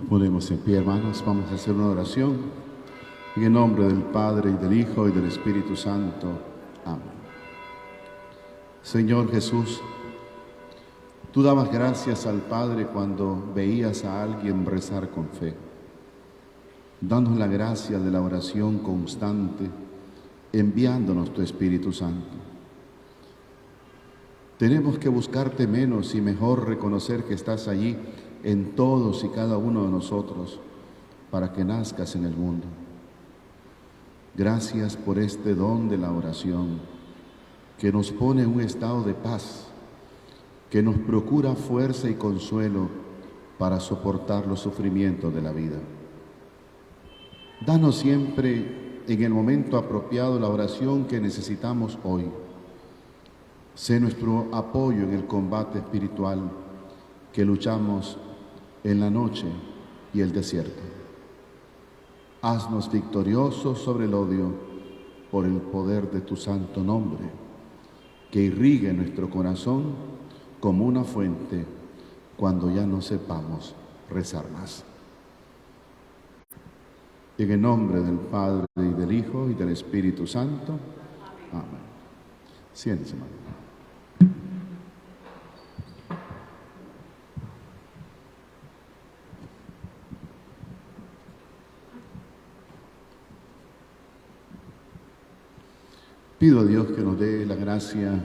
Ponemos en pie, hermanos, vamos a hacer una oración en el nombre del Padre, y del Hijo, y del Espíritu Santo. Amén. Señor Jesús, tú dabas gracias al Padre cuando veías a alguien rezar con fe. Danos la gracia de la oración constante, enviándonos tu Espíritu Santo. Tenemos que buscarte menos y mejor reconocer que estás allí en todos y cada uno de nosotros para que nazcas en el mundo. Gracias por este don de la oración que nos pone en un estado de paz, que nos procura fuerza y consuelo para soportar los sufrimientos de la vida. Danos siempre en el momento apropiado la oración que necesitamos hoy. Sé nuestro apoyo en el combate espiritual que luchamos en la noche y el desierto. Haznos victoriosos sobre el odio por el poder de tu santo nombre, que irrigue nuestro corazón como una fuente cuando ya no sepamos rezar más. En el nombre del Padre, y del Hijo, y del Espíritu Santo. Amén. Siéntense, hermano. Pido a Dios que nos dé la gracia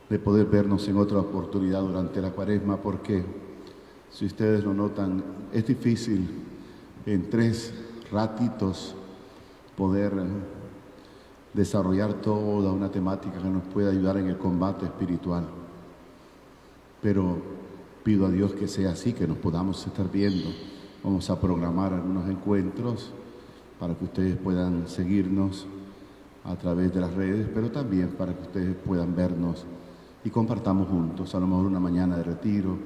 de poder vernos en otra oportunidad durante la Cuaresma, porque si ustedes lo notan, es difícil en 3 ratitos poder desarrollar toda una temática que nos pueda ayudar en el combate espiritual. Pero pido a Dios que sea así, que nos podamos estar viendo. Vamos a programar algunos encuentros para que ustedes puedan seguirnos a través de las redes, pero también para que ustedes puedan vernos y compartamos juntos, a lo mejor una mañana de retiro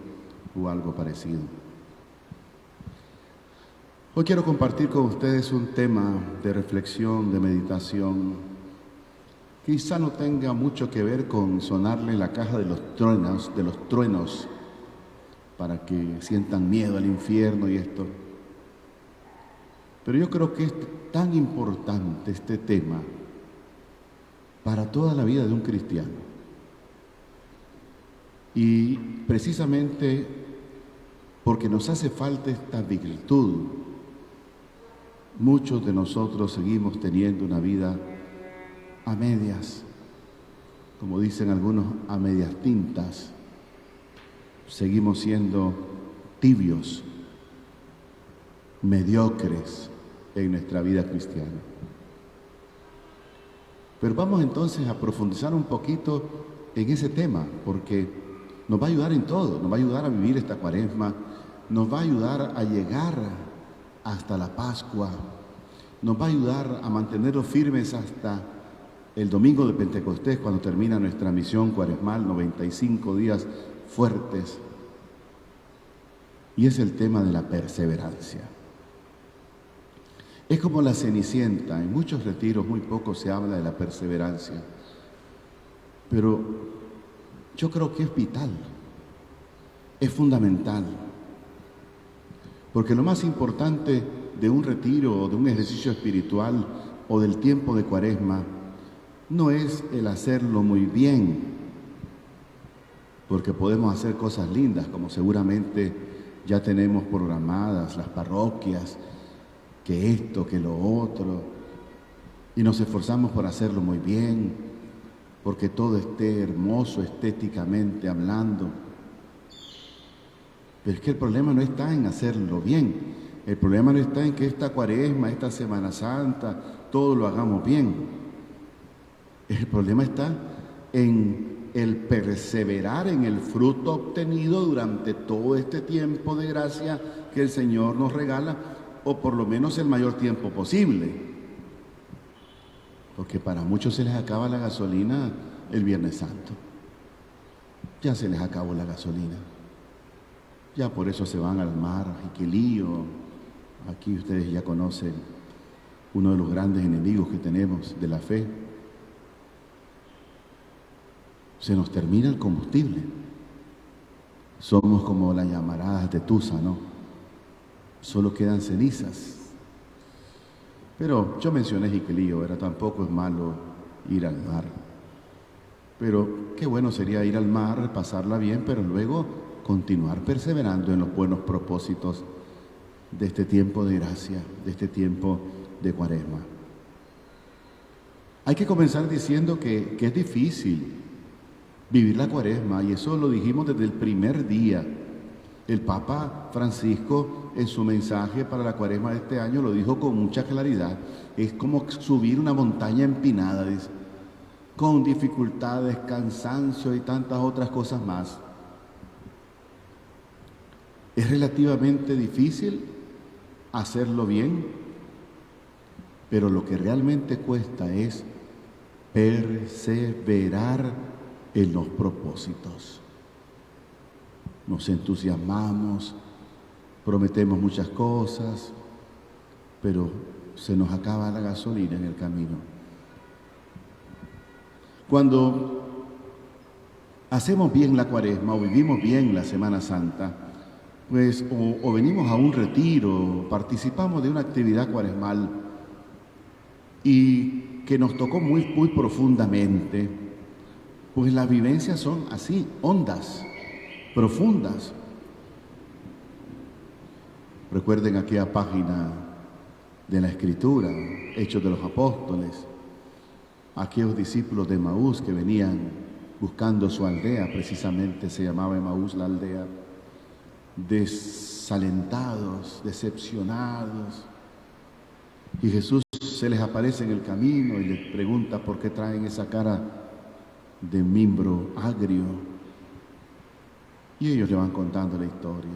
o algo parecido. Hoy quiero compartir con ustedes un tema de reflexión, de meditación. Quizá no tenga mucho que ver con sonarle la caja de los truenos, para que sientan miedo al infierno y esto. Pero yo creo que es tan importante este tema para toda la vida de un cristiano. Y precisamente porque nos hace falta esta virtud, muchos de nosotros seguimos teniendo una vida a medias, como dicen algunos, a medias tintas. Seguimos siendo tibios, mediocres en nuestra vida cristiana. Pero vamos entonces a profundizar un poquito en ese tema, porque nos va a ayudar en todo, nos va a ayudar a vivir esta Cuaresma, nos va a ayudar a llegar hasta la Pascua, nos va a ayudar a mantenernos firmes hasta el domingo de Pentecostés, cuando termina nuestra misión cuaresmal, 95 días fuertes. Y es el tema de la perseverancia. Es como la Cenicienta, en muchos retiros muy poco se habla de la perseverancia, pero yo creo que es vital, es fundamental, porque lo más importante de un retiro o de un ejercicio espiritual o del tiempo de Cuaresma no es el hacerlo muy bien, porque podemos hacer cosas lindas, como seguramente ya tenemos programadas las parroquias, que esto, que lo otro, y nos esforzamos por hacerlo muy bien, porque todo esté hermoso estéticamente hablando. Pero es que el problema no está en hacerlo bien, el problema no está en que esta Cuaresma, esta Semana Santa, todo lo hagamos bien. El problema está en el perseverar en el fruto obtenido durante todo este tiempo de gracia que el Señor nos regala, o por lo menos el mayor tiempo posible. Porque para muchos se les acaba la gasolina el Viernes Santo. Ya se les acabó la gasolina. Ya por eso se van al mar. Y qué lío. Aquí ustedes ya conocen uno de los grandes enemigos que tenemos de la fe. Se nos termina el combustible. Somos como las llamaradas de Tusa, ¿no? solo quedan cenizas. Pero yo mencioné Jiquilío, tampoco es malo ir al mar. Pero qué bueno sería ir al mar, pasarla bien, pero luego continuar perseverando en los buenos propósitos de este tiempo de gracia, de este tiempo de Cuaresma. Hay que comenzar diciendo que es difícil vivir la Cuaresma, y eso lo dijimos desde el primer día. El Papa Francisco, en su mensaje para la Cuaresma de este año, lo dijo con mucha claridad. Es como subir una montaña empinada, dice, con dificultades, cansancio y tantas otras cosas más. Es relativamente difícil hacerlo bien, pero lo que realmente cuesta es perseverar en los propósitos. Nos entusiasmamos, prometemos muchas cosas, pero se nos acaba la gasolina en el camino. Cuando hacemos bien la Cuaresma o vivimos bien la Semana Santa, pues o venimos a un retiro, participamos de una actividad cuaresmal y que nos tocó muy profundamente, pues las vivencias son así, hondas, profundas. Recuerden aquella página de la Escritura, Hechos de los Apóstoles, aquellos discípulos de Emaús que venían buscando su aldea, precisamente se llamaba Emaús la aldea, desalentados, decepcionados, y Jesús se les aparece en el camino y les pregunta por qué traen esa cara de mimbro agrio, y ellos le van contando la historia,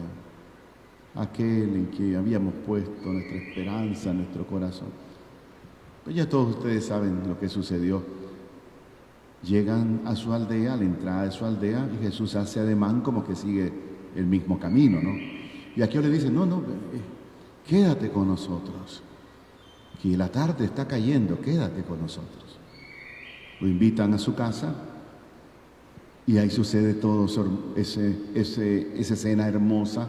aquel en que habíamos puesto nuestra esperanza, nuestro corazón. Pues ya todos ustedes saben lo que sucedió. Llegan a su aldea, a la entrada de su aldea, y Jesús hace ademán como que sigue el mismo camino, ¿no? Y aquí le dicen, no, quédate con nosotros, que la tarde está cayendo, quédate con nosotros. Lo invitan a su casa y ahí sucede todo esa escena hermosa,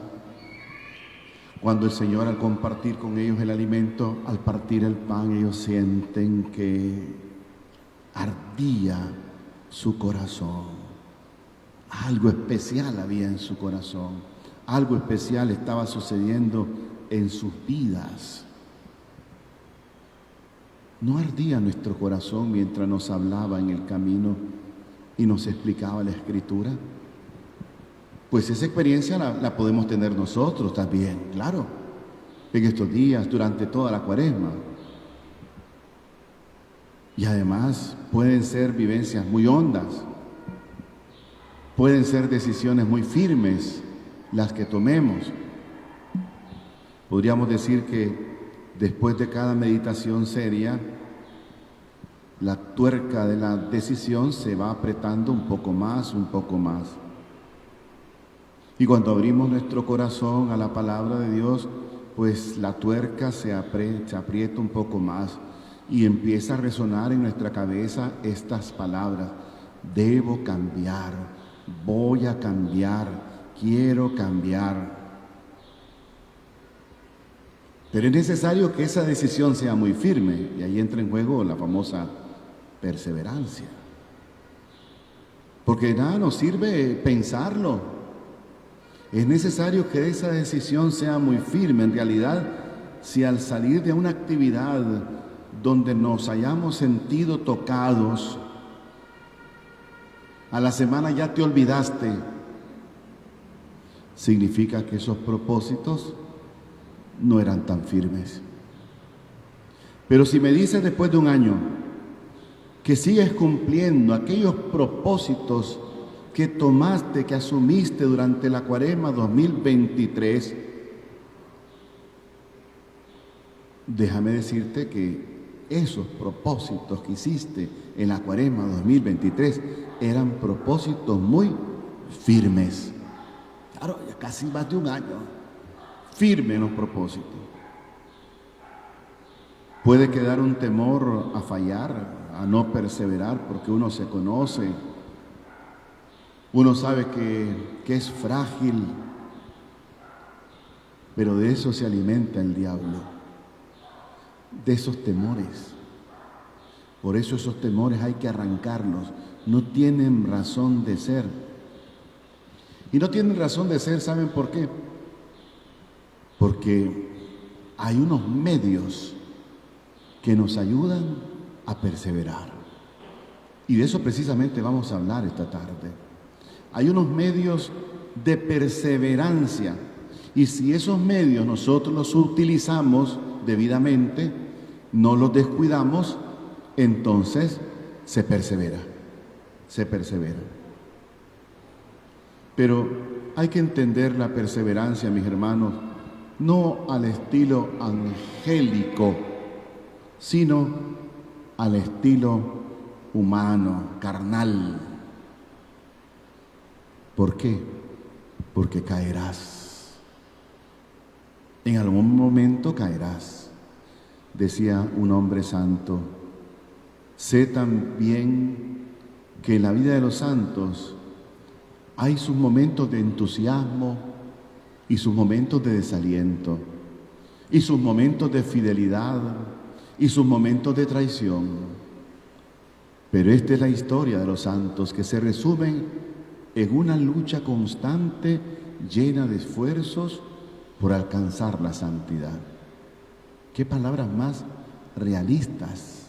cuando el Señor, al compartir con ellos el alimento, al partir el pan, ellos sienten que ardía su corazón. Algo especial había en su corazón, algo especial estaba sucediendo en sus vidas. ¿No ardía nuestro corazón mientras nos hablaba en el camino y nos explicaba la Escritura? Pues esa experiencia la podemos tener nosotros también, claro, en estos días, durante toda la Cuaresma. Y además pueden ser vivencias muy hondas, pueden ser decisiones muy firmes las que tomemos. Podríamos decir que después de cada meditación seria, la tuerca de la decisión se va apretando un poco más, un poco más. Y cuando abrimos nuestro corazón a la palabra de Dios, pues la tuerca se aprieta un poco más y empieza a resonar en nuestra cabeza estas palabras: debo cambiar, voy a cambiar, quiero cambiar. Pero es necesario que esa decisión sea muy firme, y ahí entra en juego la famosa perseverancia. Porque nada nos sirve pensarlo. Es necesario que esa decisión sea muy firme. En realidad, si al salir de una actividad donde nos hayamos sentido tocados, a la semana ya te olvidaste, significa que esos propósitos no eran tan firmes. Pero si me dices después de un año que sigues cumpliendo aquellos propósitos que tomaste, que asumiste durante la Cuaresma 2023, déjame decirte que esos propósitos que hiciste en la Cuaresma 2023 eran propósitos muy firmes. Claro, ya casi más de un año, firme en los propósitos. Puede quedar un temor a fallar, a no perseverar, porque uno se conoce. Uno sabe que es frágil, Pero de eso se alimenta el diablo, de esos temores. Por eso esos temores hay que arrancarlos. No tienen razón de ser. Y no tienen razón de ser, ¿saben por qué? Porque hay unos medios que nos ayudan a perseverar. Y de eso precisamente vamos a hablar esta tarde. Hay unos medios de perseverancia. Y si esos medios nosotros los utilizamos debidamente, no los descuidamos, entonces se persevera. Pero hay que entender la perseverancia, mis hermanos, no al estilo angélico, sino al estilo humano, carnal. ¿Por qué? Porque caerás. En algún momento caerás. Decía un hombre santo, sé también que en la vida de los santos hay sus momentos de entusiasmo y sus momentos de desaliento, y sus momentos de fidelidad y sus momentos de traición. Pero esta es la historia de los santos, que se resumen en una lucha constante llena de esfuerzos por alcanzar la santidad. Qué palabras más realistas.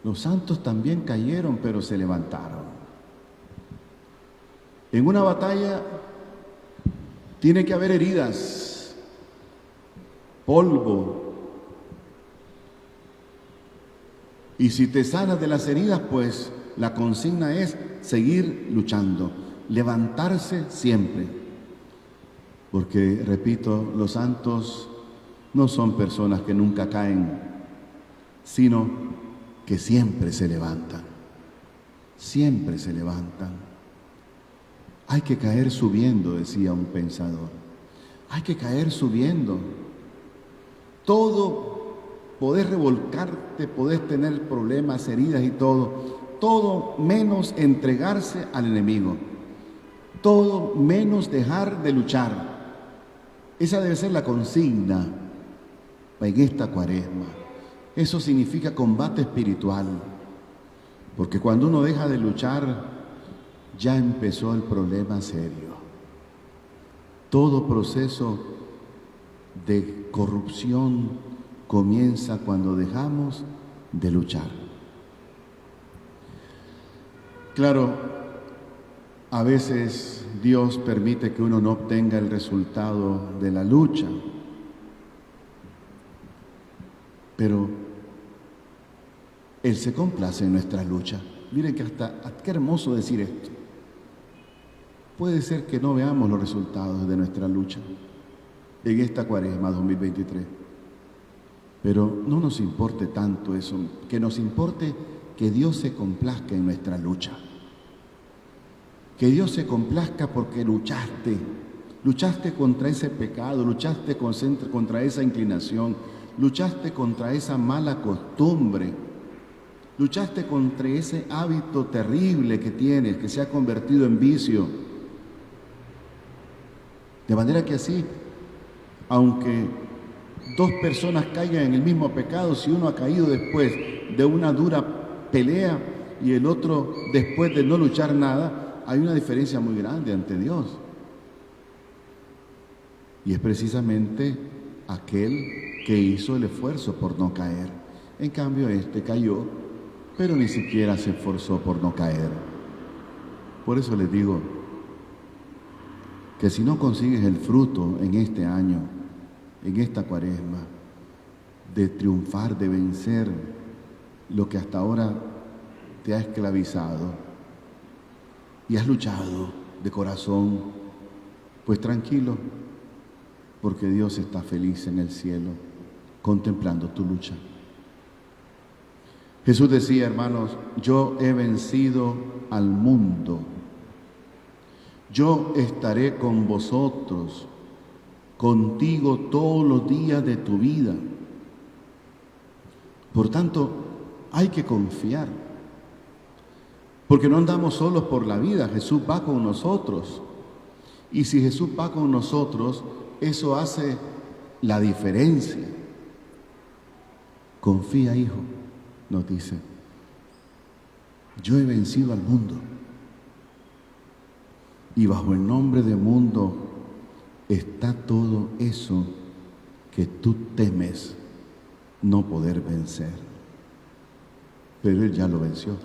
Los santos también cayeron, pero se levantaron. En una batalla tiene que haber heridas, polvo. Y si te sanas de las heridas, pues la consigna es seguir luchando, levantarse siempre. Porque, repito, los santos no son personas que nunca caen, sino que siempre se levantan. Siempre se levantan. Hay que caer subiendo, decía un pensador. Hay que caer subiendo. Todo, podés revolcarte, podés tener problemas, heridas y todo menos entregarse al enemigo. Todo menos dejar de luchar. Esa debe ser la consigna en esta Cuaresma. Eso significa combate espiritual. Porque cuando uno deja de luchar, ya empezó el problema serio. Todo proceso de corrupción comienza cuando dejamos de luchar. Claro, a veces Dios permite que uno no obtenga el resultado de la lucha, pero Él se complace en nuestra lucha. Miren que qué hermoso decir esto. Puede ser que no veamos los resultados de nuestra lucha en esta Cuaresma 2023, pero no nos importe tanto eso, que nos importe que Dios se complazca en nuestra lucha. Que Dios se complazca porque luchaste contra ese pecado, luchaste contra esa inclinación, luchaste contra esa mala costumbre, luchaste contra ese hábito terrible que tienes, que se ha convertido en vicio. De manera que así, aunque dos personas caigan en el mismo pecado, si uno ha caído después de una dura pelea y el otro después de no luchar nada, hay una diferencia muy grande ante Dios. Y es precisamente aquel que hizo el esfuerzo por no caer. En cambio, este cayó, pero ni siquiera se esforzó por no caer. Por eso les digo que si no consigues el fruto en este año, en esta Cuaresma, de triunfar, de vencer lo que hasta ahora te ha esclavizado y has luchado de corazón, pues tranquilo, porque Dios está feliz en el cielo contemplando tu lucha. Jesús decía, hermanos, yo he vencido al mundo. Yo estaré con vosotros, contigo todos los días de tu vida. Por tanto, hay que confiar, porque no andamos solos por la vida, Jesús va con nosotros. Y si Jesús va con nosotros, eso hace la diferencia. Confía, hijo, nos dice. Yo he vencido al mundo. Y bajo el nombre de mundo está todo eso que tú temes no poder vencer. Pero Él ya lo venció.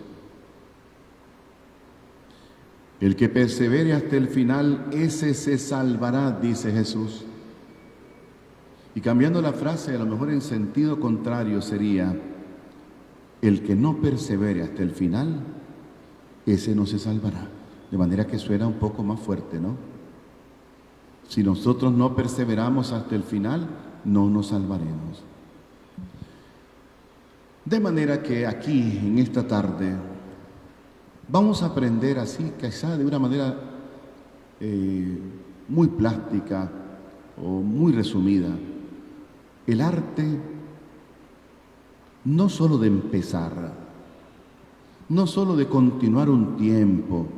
El que persevere hasta el final, ese se salvará, dice Jesús. Y cambiando la frase, a lo mejor en sentido contrario sería, el que no persevere hasta el final, ese no se salvará. De manera que suena un poco más fuerte, ¿no? Si nosotros no perseveramos hasta el final, no nos salvaremos. De manera que aquí, en esta tarde, vamos a aprender así, quizá de una manera muy plástica o muy resumida, el arte no solo de empezar, no solo de continuar un tiempo,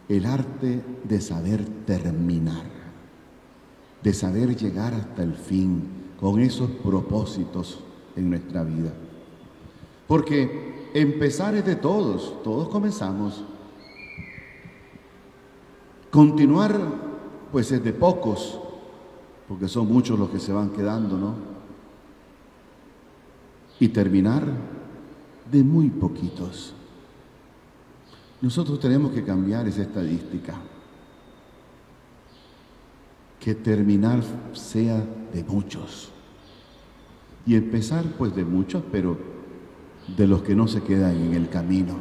el arte de saber terminar, de saber llegar hasta el fin con esos propósitos en nuestra vida. Porque empezar es de todos, todos comenzamos. Continuar, pues es de pocos, porque son muchos los que se van quedando, ¿no? Y terminar, de muy poquitos. Nosotros tenemos que cambiar esa estadística. Que terminar sea de muchos. Y empezar, pues de muchos, pero de los que no se quedan en el camino.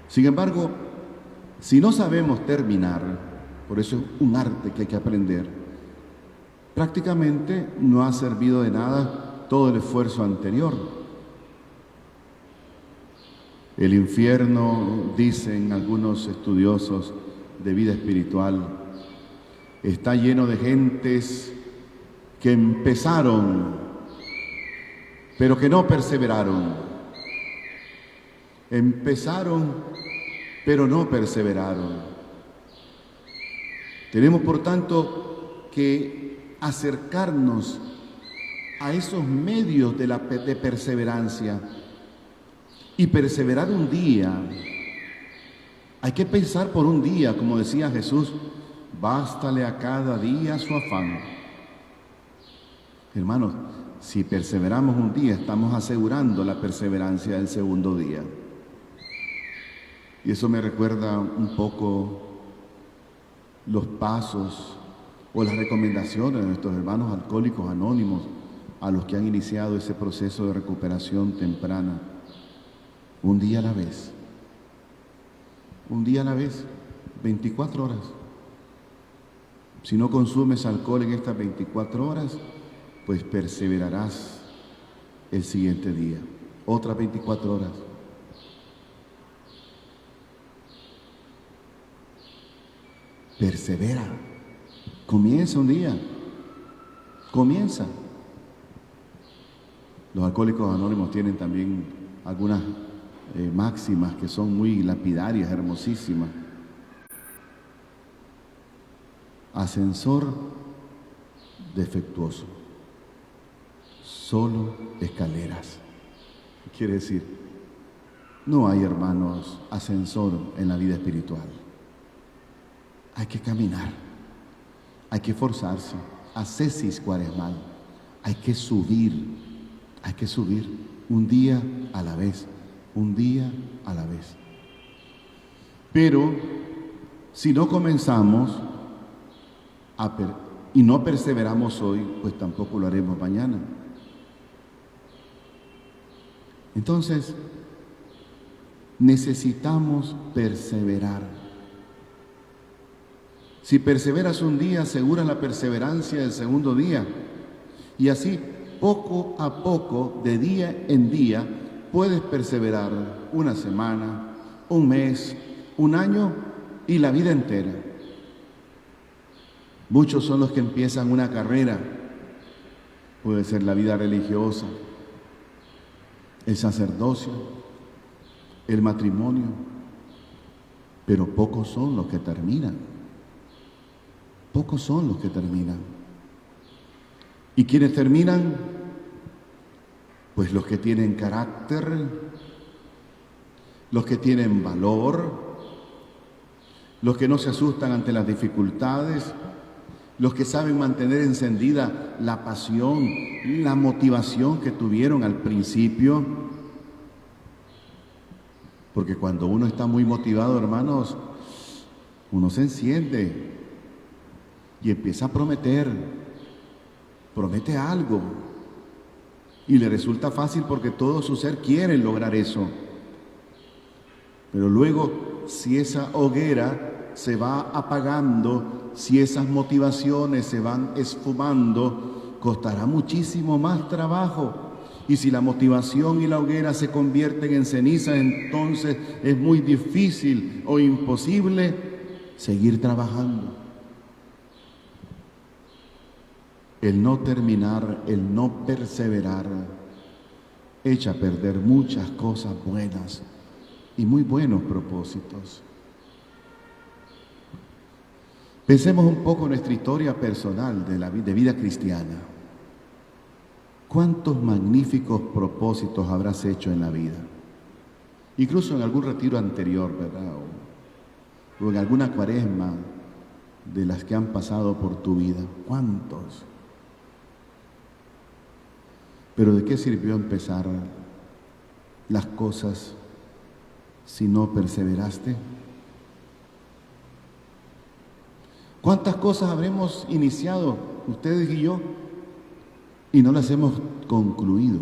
Sin embargo, si no sabemos terminar, por eso es un arte que hay que aprender, prácticamente no ha servido de nada todo el esfuerzo anterior. El infierno, dicen algunos estudiosos de vida espiritual, está lleno de gentes que empezaron, pero que no perseveraron. Empezaron, pero no perseveraron. Tenemos, por tanto, que acercarnos a esos medios de perseverancia y perseverar un día. Hay que pensar por un día, como decía Jesús, bástale a cada día su afán. Hermanos, si perseveramos un día, estamos asegurando la perseverancia del segundo día. Y eso me recuerda un poco los pasos o las recomendaciones de nuestros hermanos alcohólicos anónimos a los que han iniciado ese proceso de recuperación temprana. Un día a la vez. Un día a la vez, 24 horas. Si no consumes alcohol en estas 24 horas, pues perseverarás el siguiente día. Otras 24 horas. Persevera. Comienza un día. Comienza. Los alcohólicos anónimos tienen también algunas máximas que son muy lapidarias, hermosísimas. Ascensor defectuoso. Solo escaleras. ¿Qué quiere decir? No hay, hermanos, ascensor en la vida espiritual. Hay que caminar, hay que esforzarse, ascesis cuaresmal, hay que subir un día a la vez, un día a la vez. Pero si no comenzamos y no perseveramos hoy, pues tampoco lo haremos mañana. Entonces, necesitamos perseverar. Si perseveras un día, aseguras la perseverancia del segundo día. Y así, poco a poco, de día en día, puedes perseverar una semana, un mes, un año y la vida entera. Muchos son los que empiezan una carrera. Puede ser la vida religiosa, el sacerdocio, el matrimonio, pero pocos son los que terminan. Pocos son los que terminan. ¿Y quienes terminan? Pues los que tienen carácter, los que tienen valor, los que no se asustan ante las dificultades, los que saben mantener encendida la pasión, la motivación que tuvieron al principio. Porque cuando uno está muy motivado, hermanos, uno se enciende y empieza a promete algo. Y le resulta fácil porque todo su ser quiere lograr eso. Pero luego, si esa hoguera se va apagando, si esas motivaciones se van esfumando, costará muchísimo más trabajo. Y si la motivación y la hoguera se convierten en ceniza, entonces es muy difícil o imposible seguir trabajando. El no terminar, el no perseverar, echa a perder muchas cosas buenas y muy buenos propósitos. Pensemos un poco en nuestra historia personal de vida cristiana. ¿Cuántos magníficos propósitos habrás hecho en la vida? Incluso en algún retiro anterior, ¿verdad? O en alguna cuaresma de las que han pasado por tu vida. ¿Cuántos? Pero ¿de qué sirvió empezar las cosas si no perseveraste? ¿Cuántas cosas habremos iniciado, ustedes y yo, y no las hemos concluido?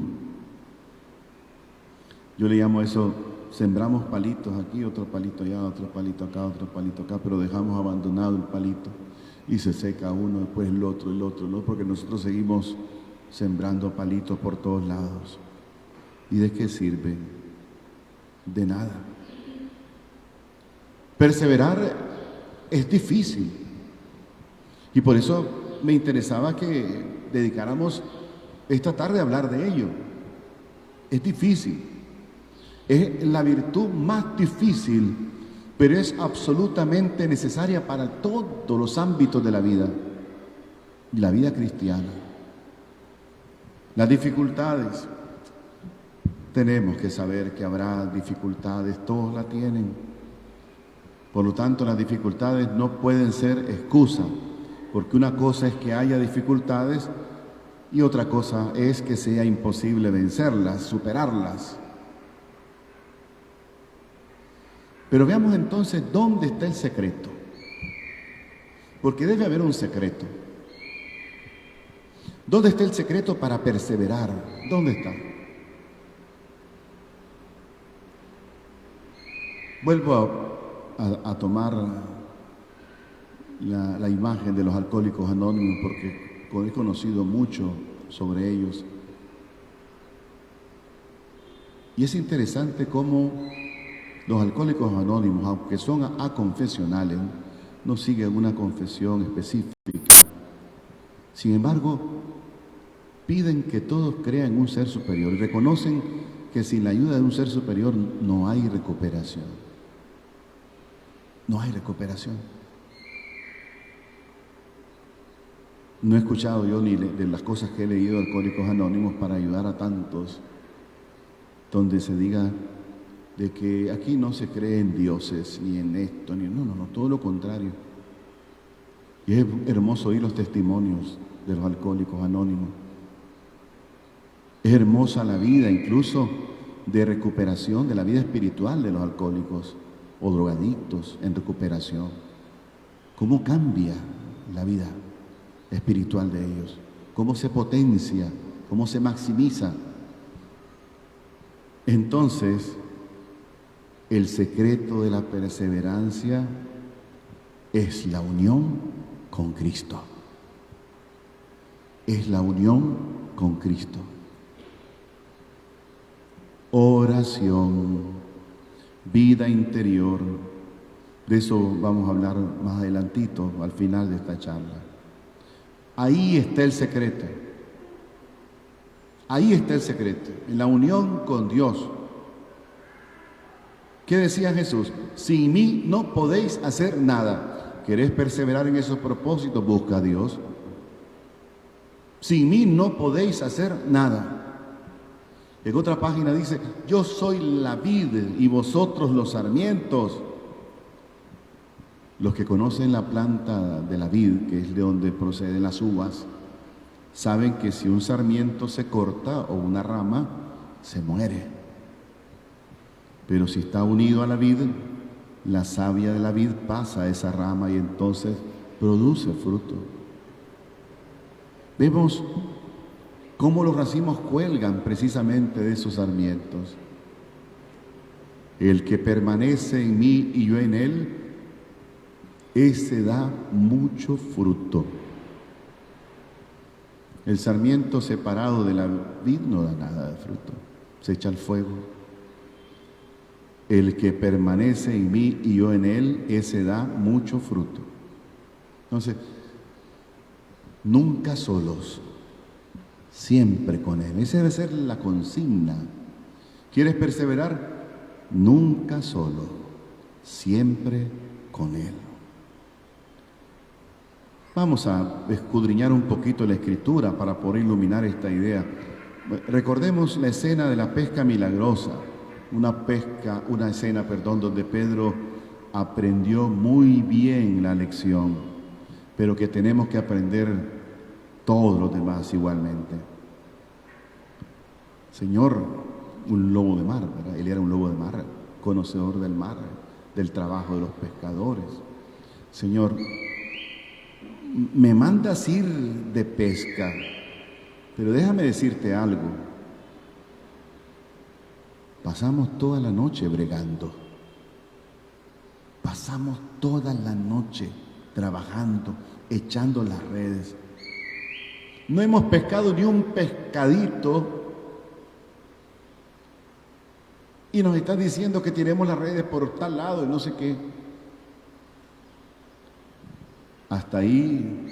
Yo le llamo eso, sembramos palitos aquí, otro palito allá, otro palito acá, otro palito acá, pero dejamos abandonado el palito y se seca uno, después el otro, ¿no? Porque nosotros seguimos sembrando palitos por todos lados. ¿Y de qué sirve? De nada. Perseverar es difícil. Y por eso me interesaba que dedicáramos esta tarde a hablar de ello. Es difícil. Es la virtud más difícil, pero es absolutamente necesaria para todos los ámbitos de la vida cristiana. Las dificultades, tenemos que saber que habrá dificultades, todos la tienen. Por lo tanto, las dificultades no pueden ser excusa, porque una cosa es que haya dificultades y otra cosa es que sea imposible vencerlas, superarlas. Pero veamos entonces dónde está el secreto, porque debe haber un secreto. ¿Dónde está el secreto para perseverar? ¿Dónde está? Vuelvo a tomar la imagen de los alcohólicos anónimos porque he conocido mucho sobre ellos. Y es interesante cómo los alcohólicos anónimos, aunque son aconfesionales, no siguen una confesión específica. Sin embargo, piden que todos crean en un ser superior y reconocen que sin la ayuda de un ser superior no hay recuperación. No hay recuperación. No he escuchado yo ni de las cosas que he leído de Alcohólicos Anónimos para ayudar a tantos, donde se diga de que aquí no se cree en dioses, ni en esto, ni no, todo lo contrario. Y es hermoso oír los testimonios de los Alcohólicos Anónimos. Es hermosa la vida, incluso de recuperación, de la vida espiritual de los alcohólicos o drogadictos en recuperación. ¿Cómo cambia la vida espiritual de ellos? ¿Cómo se potencia? ¿Cómo se maximiza? Entonces, el secreto de la perseverancia es la unión con Cristo. Es la unión con Cristo. Oración, vida interior. De eso vamos a hablar más adelantito, al final de esta charla. Ahí está el secreto. Ahí está el secreto, en la unión con Dios. ¿Qué decía Jesús? Sin mí no podéis hacer nada. ¿Querés perseverar en esos propósitos? Busca a Dios. Sin mí no podéis hacer nada. En otra página dice, yo soy la vid y vosotros los sarmientos. Los que conocen la planta de la vid, que es de donde proceden las uvas, saben que si un sarmiento se corta o una rama, se muere. Pero si está unido a la vid, la savia de la vid pasa a esa rama y entonces produce fruto. Vemos cómo los racimos cuelgan precisamente de esos sarmientos. El que permanece en mí y yo en él, ese da mucho fruto. El sarmiento separado de la vid no da nada de fruto, se echa al fuego. El que permanece en mí y yo en él, ese da mucho fruto. Entonces, nunca solos, siempre con él. Esa debe ser la consigna. ¿Quieres perseverar? Nunca solo, siempre con él. Vamos a escudriñar un poquito la Escritura para poder iluminar esta idea. Recordemos la escena de la pesca milagrosa, una escena, donde Pedro aprendió muy bien la lección, pero que tenemos que aprender todos los demás igualmente. Señor, un lobo de mar, ¿verdad? Él era un lobo de mar, conocedor del mar, del trabajo de los pescadores. Señor, me mandas ir de pesca, pero déjame decirte algo. Pasamos toda la noche bregando. Pasamos toda la noche trabajando, echando las redes. No hemos pescado ni un pescadito y nos estás diciendo que tiremos las redes por tal lado y no sé qué. Hasta ahí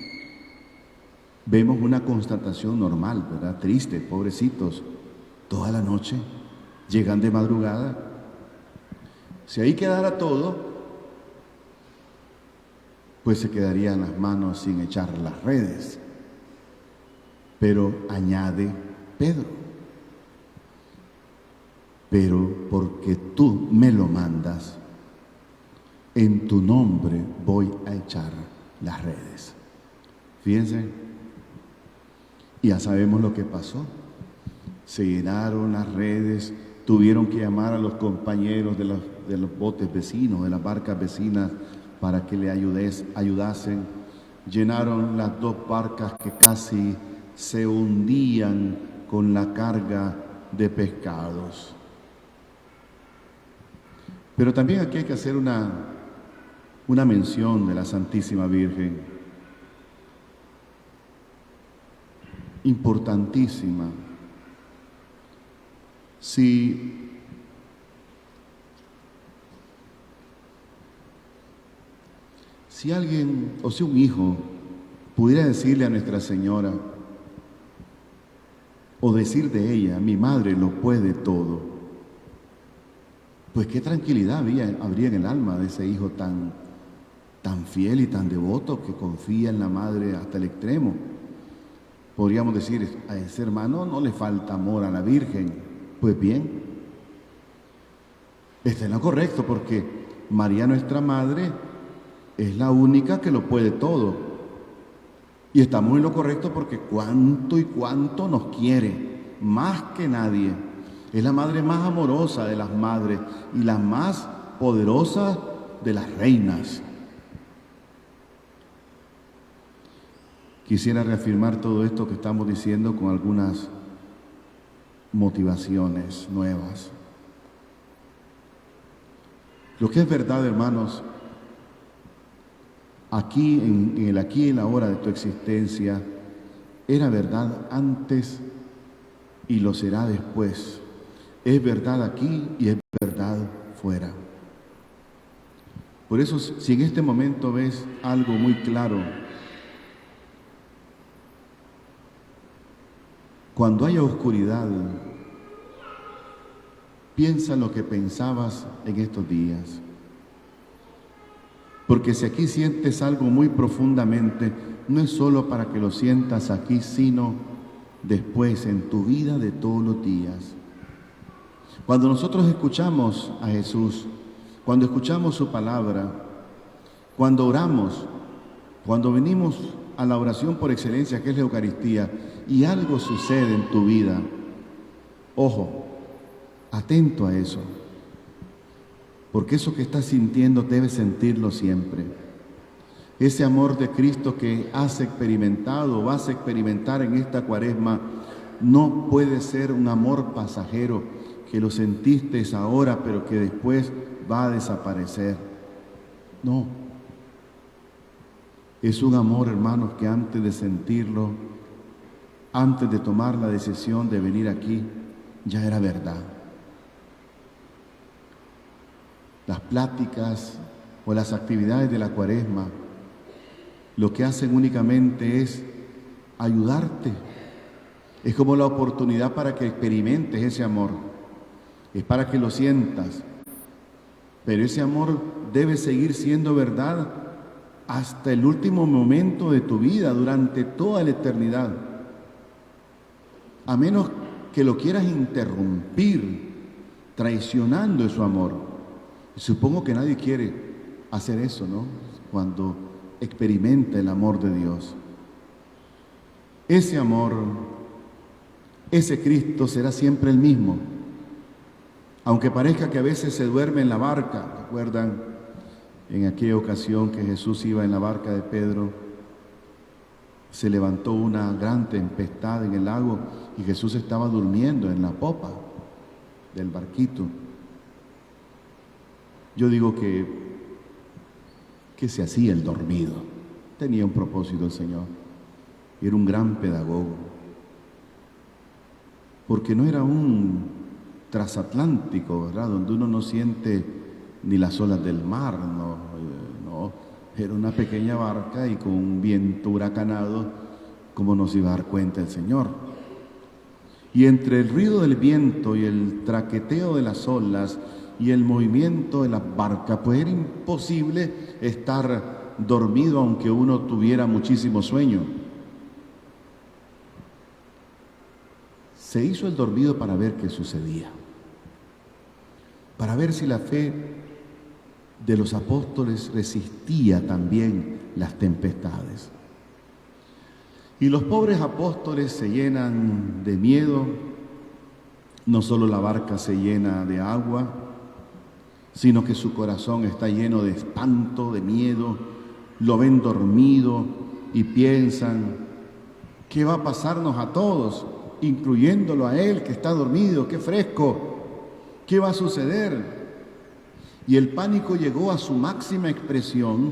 vemos una constatación normal, ¿verdad? Triste, pobrecitos, toda la noche, llegan de madrugada. Si ahí quedara todo, pues se quedarían las manos sin echar las redes. Pero añade Pedro, pero porque tú me lo mandas, en tu nombre voy a echar las redes. Fíjense, ya sabemos lo que pasó. Se llenaron las redes, tuvieron que llamar a los compañeros de los botes vecinos, de las barcas vecinas, para que le ayudasen. Llenaron las dos barcas que casi se hundían con la carga de pescados. Pero también aquí hay que hacer una mención de la Santísima Virgen, importantísima. Si alguien, o si un hijo, pudiera decirle a Nuestra Señora, o decir de ella, mi madre lo puede todo, pues qué tranquilidad habría en el alma de ese hijo tan fiel y tan devoto que confía en la madre hasta el extremo. Podríamos decir, a ese hermano no le falta amor a la Virgen. Pues bien, está en lo correcto, porque María, nuestra madre, es la única que lo puede todo. Y estamos en lo correcto porque cuánto y cuánto nos quiere, más que nadie. Es la madre más amorosa de las madres y la más poderosa de las reinas. Quisiera reafirmar todo esto que estamos diciendo con algunas motivaciones nuevas. Lo que es verdad, hermanos, aquí en el aquí y en la hora de tu existencia, era verdad antes y lo será después. Es verdad aquí y es verdad fuera. Por eso, si en este momento ves algo muy claro, cuando haya oscuridad, piensa en lo que pensabas en estos días. Porque si aquí sientes algo muy profundamente, no es solo para que lo sientas aquí, sino después en tu vida de todos los días. Cuando nosotros escuchamos a Jesús, cuando escuchamos su palabra, cuando oramos, cuando venimos a la oración por excelencia, que es la Eucaristía, y algo sucede en tu vida, ojo, atento a eso, porque eso que estás sintiendo debes sentirlo siempre. Ese amor de Cristo que has experimentado o vas a experimentar en esta Cuaresma no puede ser un amor pasajero que lo sentiste ahora pero que después va a desaparecer. No. Es un amor, hermanos, que antes de sentirlo, antes de tomar la decisión de venir aquí, ya era verdad. Las pláticas o las actividades de la Cuaresma lo que hacen únicamente es ayudarte. Es como la oportunidad para que experimentes ese amor. Es para que lo sientas. Pero ese amor debe seguir siendo verdad hasta el último momento de tu vida, durante toda la eternidad. A menos que lo quieras interrumpir, traicionando su amor. Supongo que nadie quiere hacer eso, ¿no? Cuando experimenta el amor de Dios. Ese amor, ese Cristo será siempre el mismo. Aunque parezca que a veces se duerme en la barca. ¿Recuerdan en aquella ocasión que Jesús iba en la barca de Pedro? Se levantó una gran tempestad en el lago y Jesús estaba durmiendo en la popa del barquito. Yo digo que se hacía el dormido. Tenía un propósito el Señor. Era un gran pedagogo. Porque no era un transatlántico, ¿verdad? Donde uno no siente ni las olas del mar, no. Era una pequeña barca y con un viento huracanado, ¿cómo nos iba a dar cuenta el Señor? Y entre el ruido del viento y el traqueteo de las olas y el movimiento de la barca, pues era imposible estar dormido aunque uno tuviera muchísimo sueño. Se hizo el dormido para ver qué sucedía, para ver si la fe de los apóstoles resistía también las tempestades. Y los pobres apóstoles se llenan de miedo. No solo la barca se llena de agua, sino que su corazón está lleno de espanto, de miedo. Lo ven dormido y piensan, ¿qué va a pasarnos a todos? Incluyéndolo a él que está dormido, qué fresco, ¿qué va a suceder? Y el pánico llegó a su máxima expresión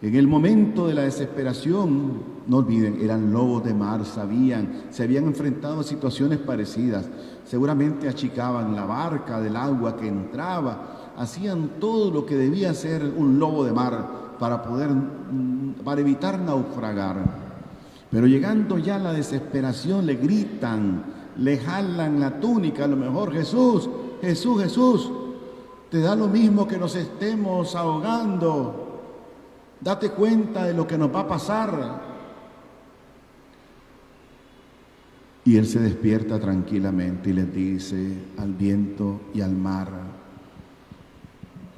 en el momento de la desesperación. No olviden, eran lobos de mar, se habían enfrentado a situaciones parecidas. Seguramente achicaban la barca del agua que entraba, hacían todo lo que debía hacer un lobo de mar para evitar naufragar. Pero llegando ya a la desesperación, le gritan, le jalan la túnica, a lo mejor: Jesús, Jesús, Jesús, te da lo mismo que nos estemos ahogando. Date cuenta de lo que nos va a pasar. Y él se despierta tranquilamente y les dice al viento y al mar: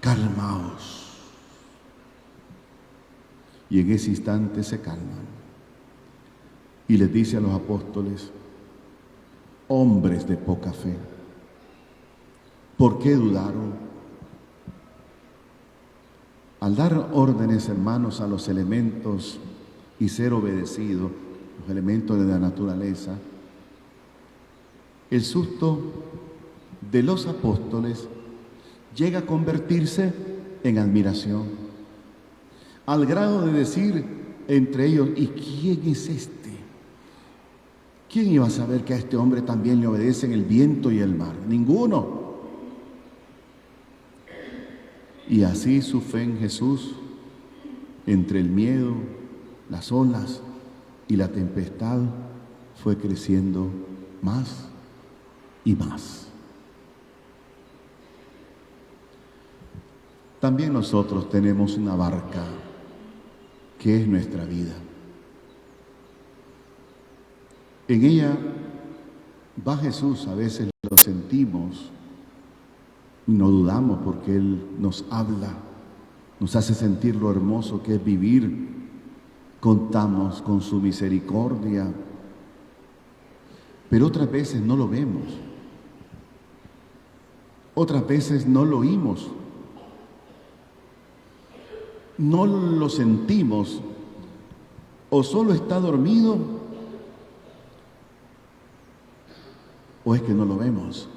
calmaos. Y en ese instante se calman. Y les dice a los apóstoles: hombres de poca fe, ¿por qué dudaron? Al dar órdenes, hermanos, a los elementos y ser obedecidos, los elementos de la naturaleza, el susto de los apóstoles llega a convertirse en admiración, al grado de decir entre ellos: ¿y quién es este? ¿Quién iba a saber que a este hombre también le obedecen el viento y el mar? Ninguno. Y así su fe en Jesús, entre el miedo, las olas y la tempestad, fue creciendo más y más. también nosotros tenemos una barca que es nuestra vida. En ella va Jesús, a veces lo sentimos y no dudamos porque Él nos habla, nos hace sentir lo hermoso que es vivir. Contamos con su misericordia, pero otras veces no lo vemos, otras veces no lo oímos, no lo sentimos, o solo está dormido, o es que no lo vemos.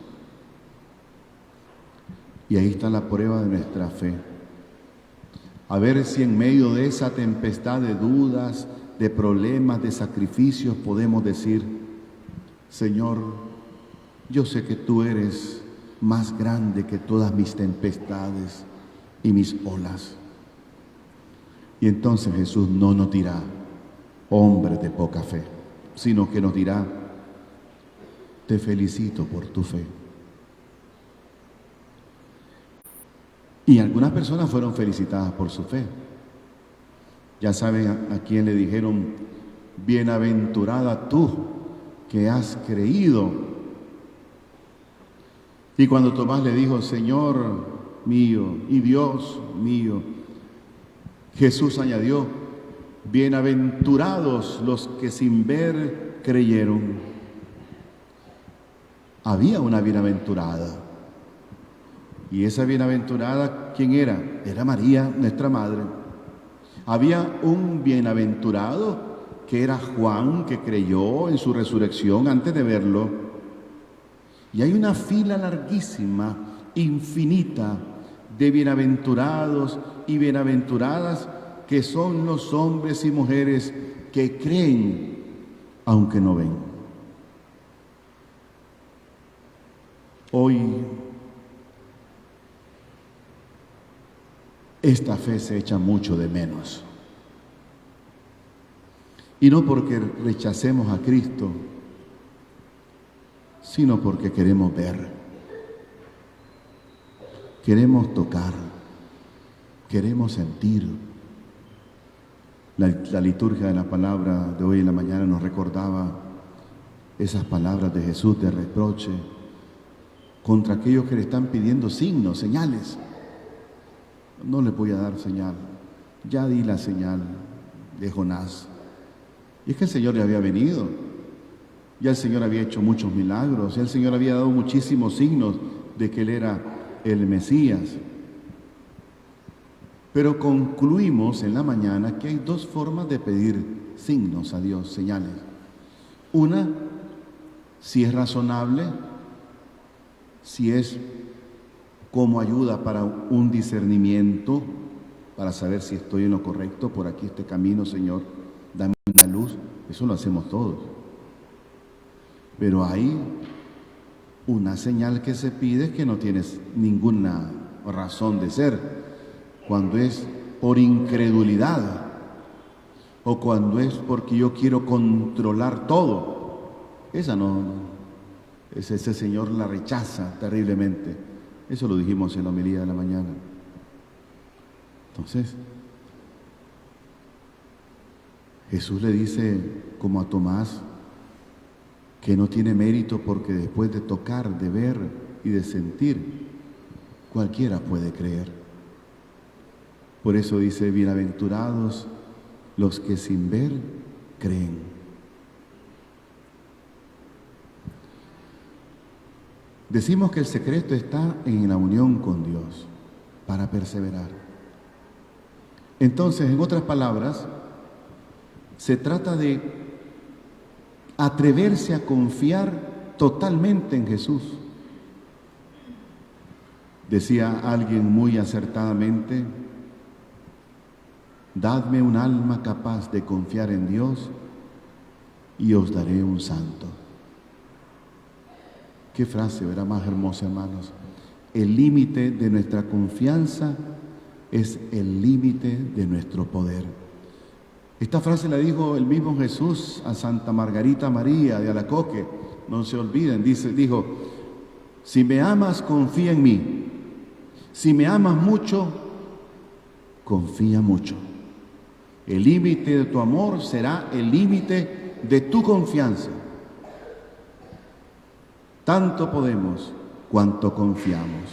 Y ahí está la prueba de nuestra fe. A ver si en medio de esa tempestad de dudas, de problemas, de sacrificios, podemos decir: Señor, yo sé que tú eres más grande que todas mis tempestades y mis olas. Y entonces Jesús no nos dirá, hombre de poca fe, sino que nos dirá: te felicito por tu fe. Y algunas personas fueron felicitadas por su fe. Ya saben a quién le dijeron: bienaventurada tú que has creído. Y cuando Tomás le dijo: Señor mío y Dios mío, Jesús añadió: bienaventurados los que sin ver creyeron. Había una bienaventurada. Y esa bienaventurada, ¿quién era? Era María, nuestra madre. Había un bienaventurado que era Juan, que creyó en su resurrección antes de verlo. Y hay una fila larguísima, infinita, de bienaventurados y bienaventuradas que son los hombres y mujeres que creen aunque no ven. Hoy esta fe se echa mucho de menos. Y no porque rechacemos a Cristo, sino porque queremos ver, queremos tocar, queremos sentir. La liturgia de la palabra de hoy en la mañana nos recordaba esas palabras de Jesús de reproche contra aquellos que le están pidiendo signos, señales. No le voy a dar señal, ya di la señal de Jonás. Y es que el Señor le había venido, ya el Señor había hecho muchos milagros, ya el Señor había dado muchísimos signos de que Él era el Mesías. Pero concluimos en la mañana que hay dos formas de pedir signos a Dios, señales. Una, si es razonable, si es como ayuda para un discernimiento, para saber si estoy en lo correcto, por aquí este camino, Señor, dame una luz. Eso lo hacemos todos. Pero hay una señal que se pide que no tiene ninguna razón de ser. Cuando es por incredulidad o cuando es porque yo quiero controlar todo, ese Señor la rechaza terriblemente. Eso lo dijimos en la homilía de la mañana. Entonces, Jesús le dice, como a Tomás, que no tiene mérito porque después de tocar, de ver y de sentir, cualquiera puede creer. Por eso dice, bienaventurados los que sin ver creen. Decimos que el secreto está en la unión con Dios para perseverar. Entonces, en otras palabras, se trata de atreverse a confiar totalmente en Jesús. Decía alguien muy acertadamente, dadme un alma capaz de confiar en Dios y os daré un santo. Qué frase, ¿verdad? Más hermosa, hermanos. El límite de nuestra confianza es el límite de nuestro poder. Esta frase la dijo el mismo Jesús a Santa Margarita María de Alacoque. No se olviden, dijo, si me amas, confía en mí. Si me amas mucho, confía mucho. El límite de tu amor será el límite de tu confianza. Tanto podemos cuanto confiamos.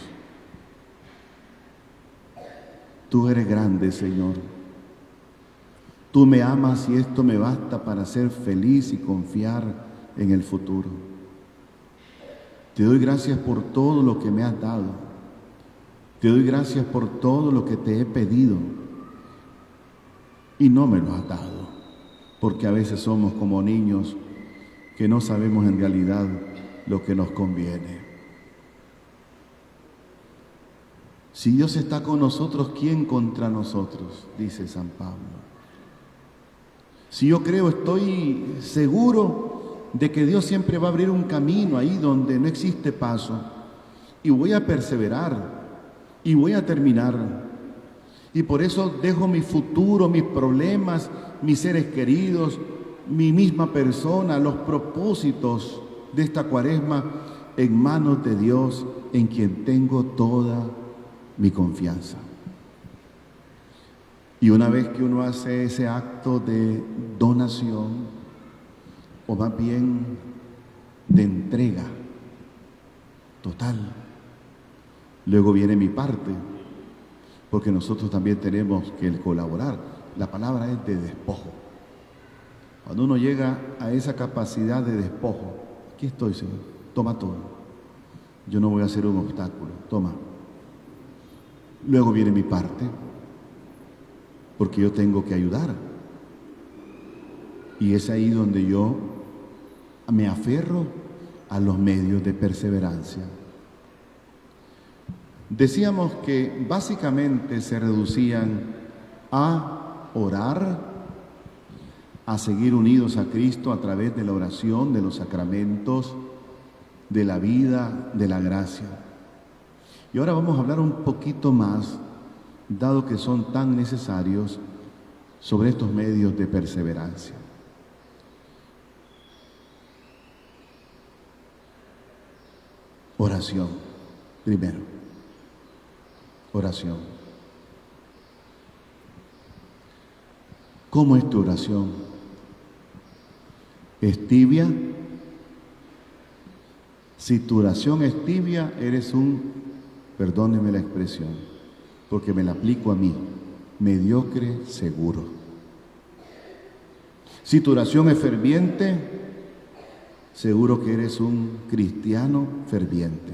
Tú eres grande, Señor. Tú me amas y esto me basta para ser feliz y confiar en el futuro. Te doy gracias por todo lo que me has dado. Te doy gracias por todo lo que te he pedido y no me lo has dado, porque a veces somos como niños que no sabemos en realidad lo que nos conviene. Si Dios está con nosotros, ¿quién contra nosotros? Dice San Pablo. Si yo creo, estoy seguro de que Dios siempre va a abrir un camino ahí donde no existe paso, y voy a perseverar y voy a terminar. Y por eso dejo mi futuro, mis problemas, mis seres queridos, mi misma persona, los propósitos de esta Cuaresma en manos de Dios, en quien tengo toda mi confianza. Y una vez que uno hace ese acto de donación, o más bien de entrega total, luego viene mi parte, porque nosotros también tenemos que colaborar. La palabra es de despojo. Cuando uno llega a esa capacidad de despojo, aquí estoy, Señor, toma todo. Yo no voy a ser un obstáculo, toma. Luego viene mi parte, porque yo tengo que ayudar. Y es ahí donde yo me aferro a los medios de perseverancia. Decíamos que básicamente se reducían a orar, a seguir unidos a Cristo a través de la oración, de los sacramentos, de la vida, de la gracia. Y ahora vamos a hablar un poquito más, dado que son tan necesarios, sobre estos medios de perseverancia. Oración, primero. Oración. ¿Cómo es tu oración? ¿Es tibia? Si tu oración es tibia, eres perdóneme la expresión, porque me la aplico a mí, mediocre seguro. Si tu oración es ferviente, seguro que eres un cristiano ferviente.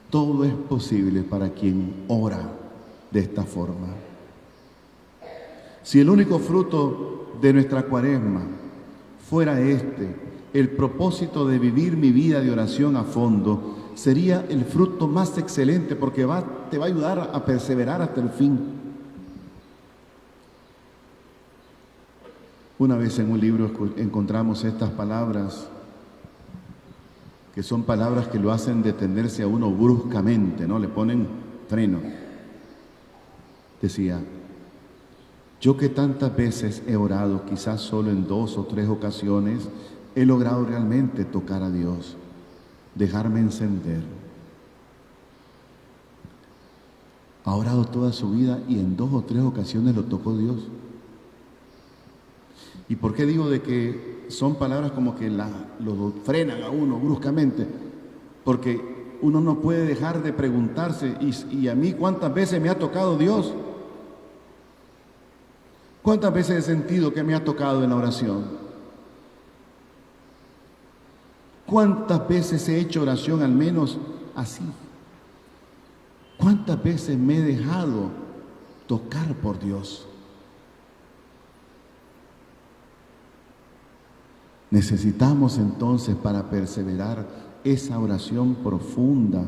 Todo es posible para quien ora de esta forma. Si el único fruto de nuestra Cuaresma fuera el propósito de vivir mi vida de oración a fondo, sería el fruto más excelente, porque te va a ayudar a perseverar hasta el fin. Una vez en un libro encontramos estas palabras, que son palabras que lo hacen detenerse a uno bruscamente, ¿no? Le ponen freno. Decía: yo que tantas veces he orado, quizás solo en 2 o 3 ocasiones, he logrado realmente tocar a Dios, dejarme encender. Ha orado toda su vida y en 2 o 3 ocasiones lo tocó Dios. ¿Y por qué digo de que son palabras como que lo frenan a uno bruscamente? Porque uno no puede dejar de preguntarse, ¿y a mí cuántas veces me ha tocado Dios? ¿Cuántas veces he sentido que me ha tocado en la oración? ¿Cuántas veces he hecho oración al menos así? ¿Cuántas veces me he dejado tocar por Dios? Necesitamos entonces, para perseverar, esa oración profunda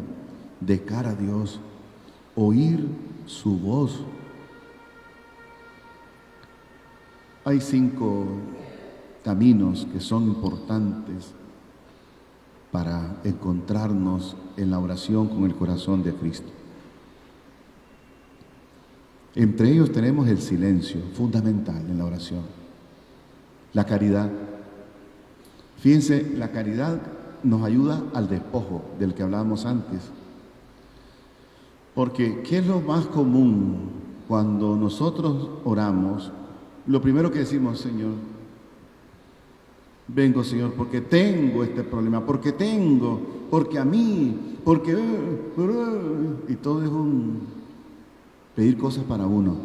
de cara a Dios, oír su voz. Hay 5 caminos que son importantes para encontrarnos en la oración con el corazón de Cristo. Entre ellos tenemos el silencio, fundamental en la oración. La caridad. Fíjense, la caridad nos ayuda al despojo del que hablábamos antes. Porque, ¿qué es lo más común cuando nosotros oramos? Lo primero que decimos, Señor, vengo, Señor, porque tengo este problema, porque a mí, porque... y todo es un pedir cosas para uno.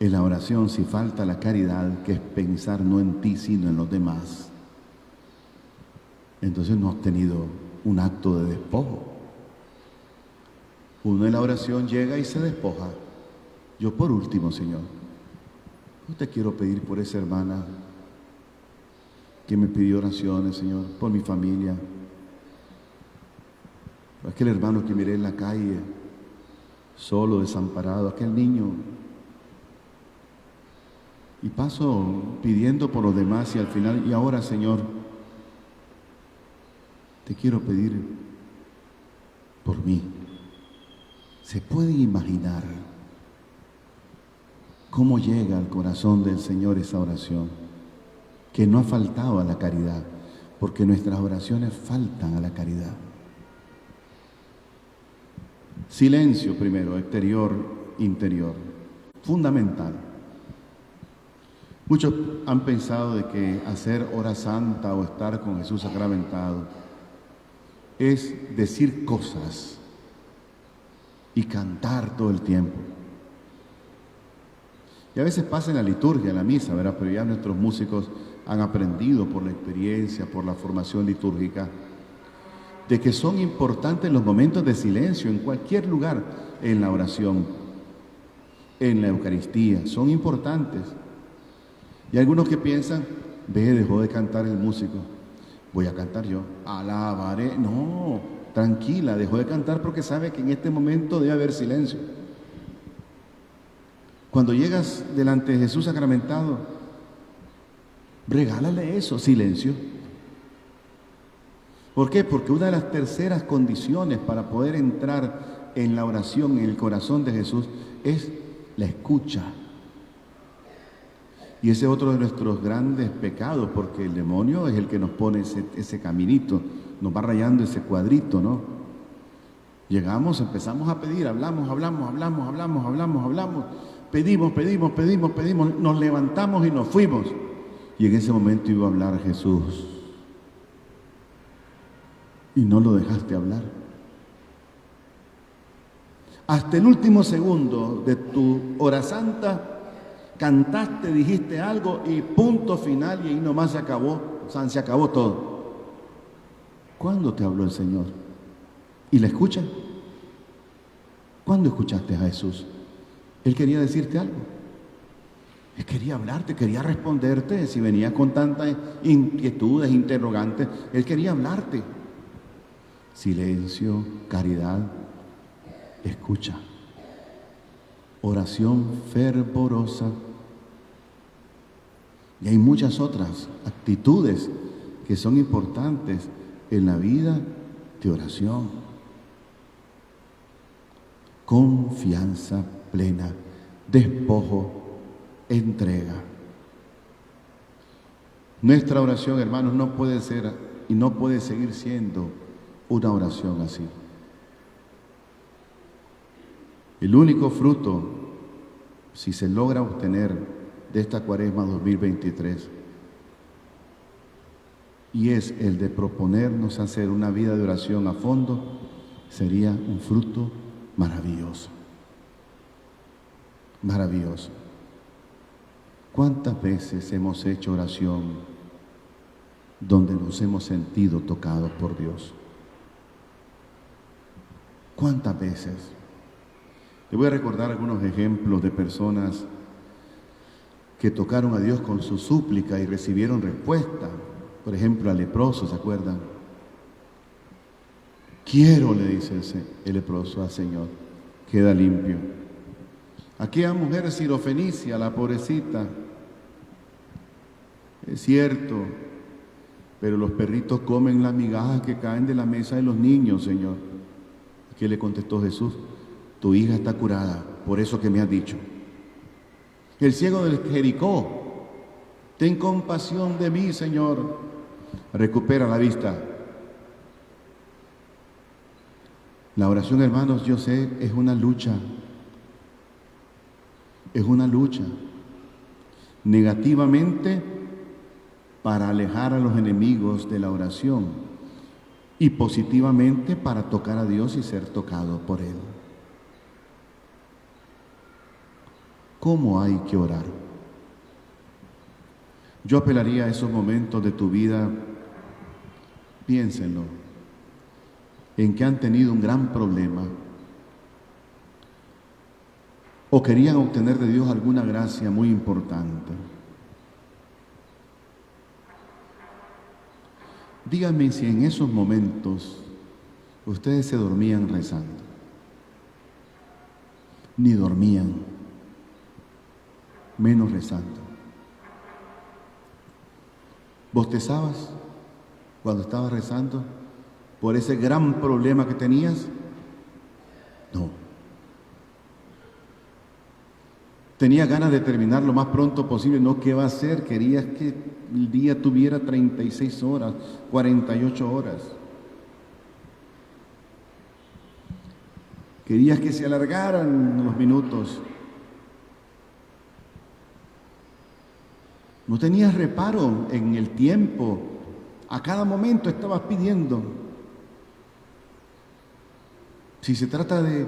En la oración, si falta la caridad, que es pensar no en ti, sino en los demás, entonces no has tenido un acto de despojo. Uno en la oración llega y se despoja. Yo por último, Señor, yo te quiero pedir por esa hermana que me pidió oraciones, Señor, por mi familia, por aquel hermano que miré en la calle, solo, desamparado, aquel niño. Y paso pidiendo por los demás y al final, y ahora, Señor, te quiero pedir por mí. ¿Se pueden imaginar cómo llega al corazón del Señor esa oración? Que no ha faltado a la caridad, porque nuestras oraciones faltan a la caridad. Silencio primero, exterior, interior, fundamental. Muchos han pensado de que hacer hora santa o estar con Jesús sacramentado es decir cosas y cantar todo el tiempo. Y a veces pasa en la liturgia, en la misa, ¿verdad? Pero ya nuestros músicos han aprendido por la experiencia, por la formación litúrgica, de que son importantes los momentos de silencio en cualquier lugar, en la oración, en la Eucaristía, son importantes. Y algunos que piensan, dejó de cantar el músico, voy a cantar yo, alabaré. No, tranquila, dejó de cantar porque sabe que en este momento debe haber silencio. Cuando llegas delante de Jesús sacramentado, regálale eso, silencio. ¿Por qué? Porque una de las terceras condiciones para poder entrar en la oración, en el corazón de Jesús, es la escucha. Y ese es otro de nuestros grandes pecados, porque el demonio es el que nos pone ese caminito, nos va rayando ese cuadrito, ¿no? Llegamos, empezamos a pedir, hablamos, pedimos, nos levantamos y nos fuimos. Y en ese momento iba a hablar Jesús. Y no lo dejaste hablar. Hasta el último segundo de tu hora santa, cantaste, dijiste algo y punto final, y ahí nomás se acabó, se acabó todo. ¿Cuándo te habló el Señor? ¿Y la escuchan? ¿Cuándo escuchaste a Jesús? Él quería decirte algo. Él quería hablarte, quería responderte. Si venía con tantas inquietudes, interrogantes, Él quería hablarte. Silencio, caridad, escucha. Oración fervorosa. Y hay muchas otras actitudes que son importantes en la vida de oración. Confianza plena, despojo, entrega. Nuestra oración, hermanos, no puede ser y no puede seguir siendo una oración así. El único fruto, si se logra obtener de esta Cuaresma 2023, y es el de proponernos hacer una vida de oración a fondo, sería un fruto maravilloso. Maravilloso. ¿Cuántas veces hemos hecho oración donde nos hemos sentido tocados por Dios? ¿Cuántas veces? Le voy a recordar algunos ejemplos de personas que tocaron a Dios con su súplica y recibieron respuesta. Por ejemplo, al leproso, ¿se acuerdan? Quiero, le dice el leproso al Señor, queda limpio. Aquella mujer sirofenicia, la pobrecita, es cierto, pero los perritos comen las migajas que caen de la mesa de los niños, Señor. ¿Qué le contestó Jesús? Tu hija está curada, por eso que me has dicho. El ciego del Jericó, ten compasión de mí, Señor. Recupera la vista. La oración, hermanos, yo sé, es una lucha. Es una lucha. Negativamente, para alejar a los enemigos de la oración, y positivamente para tocar a Dios y ser tocado por Él. ¿Cómo hay que orar? Yo apelaría a esos momentos de tu vida, piénsenlo, en que han tenido un gran problema o querían obtener de Dios alguna gracia muy importante. Díganme si en esos momentos ustedes se dormían rezando. Ni dormían, menos rezando. ¿Bostezabas cuando estabas rezando por ese gran problema que tenías? No. Tenías ganas de terminar lo más pronto posible. No, ¿qué va a hacer? Querías que el día tuviera 36 horas, 48 horas. Querías que se alargaran los minutos. No tenías reparo en el tiempo. A cada momento estabas pidiendo. Si se trata de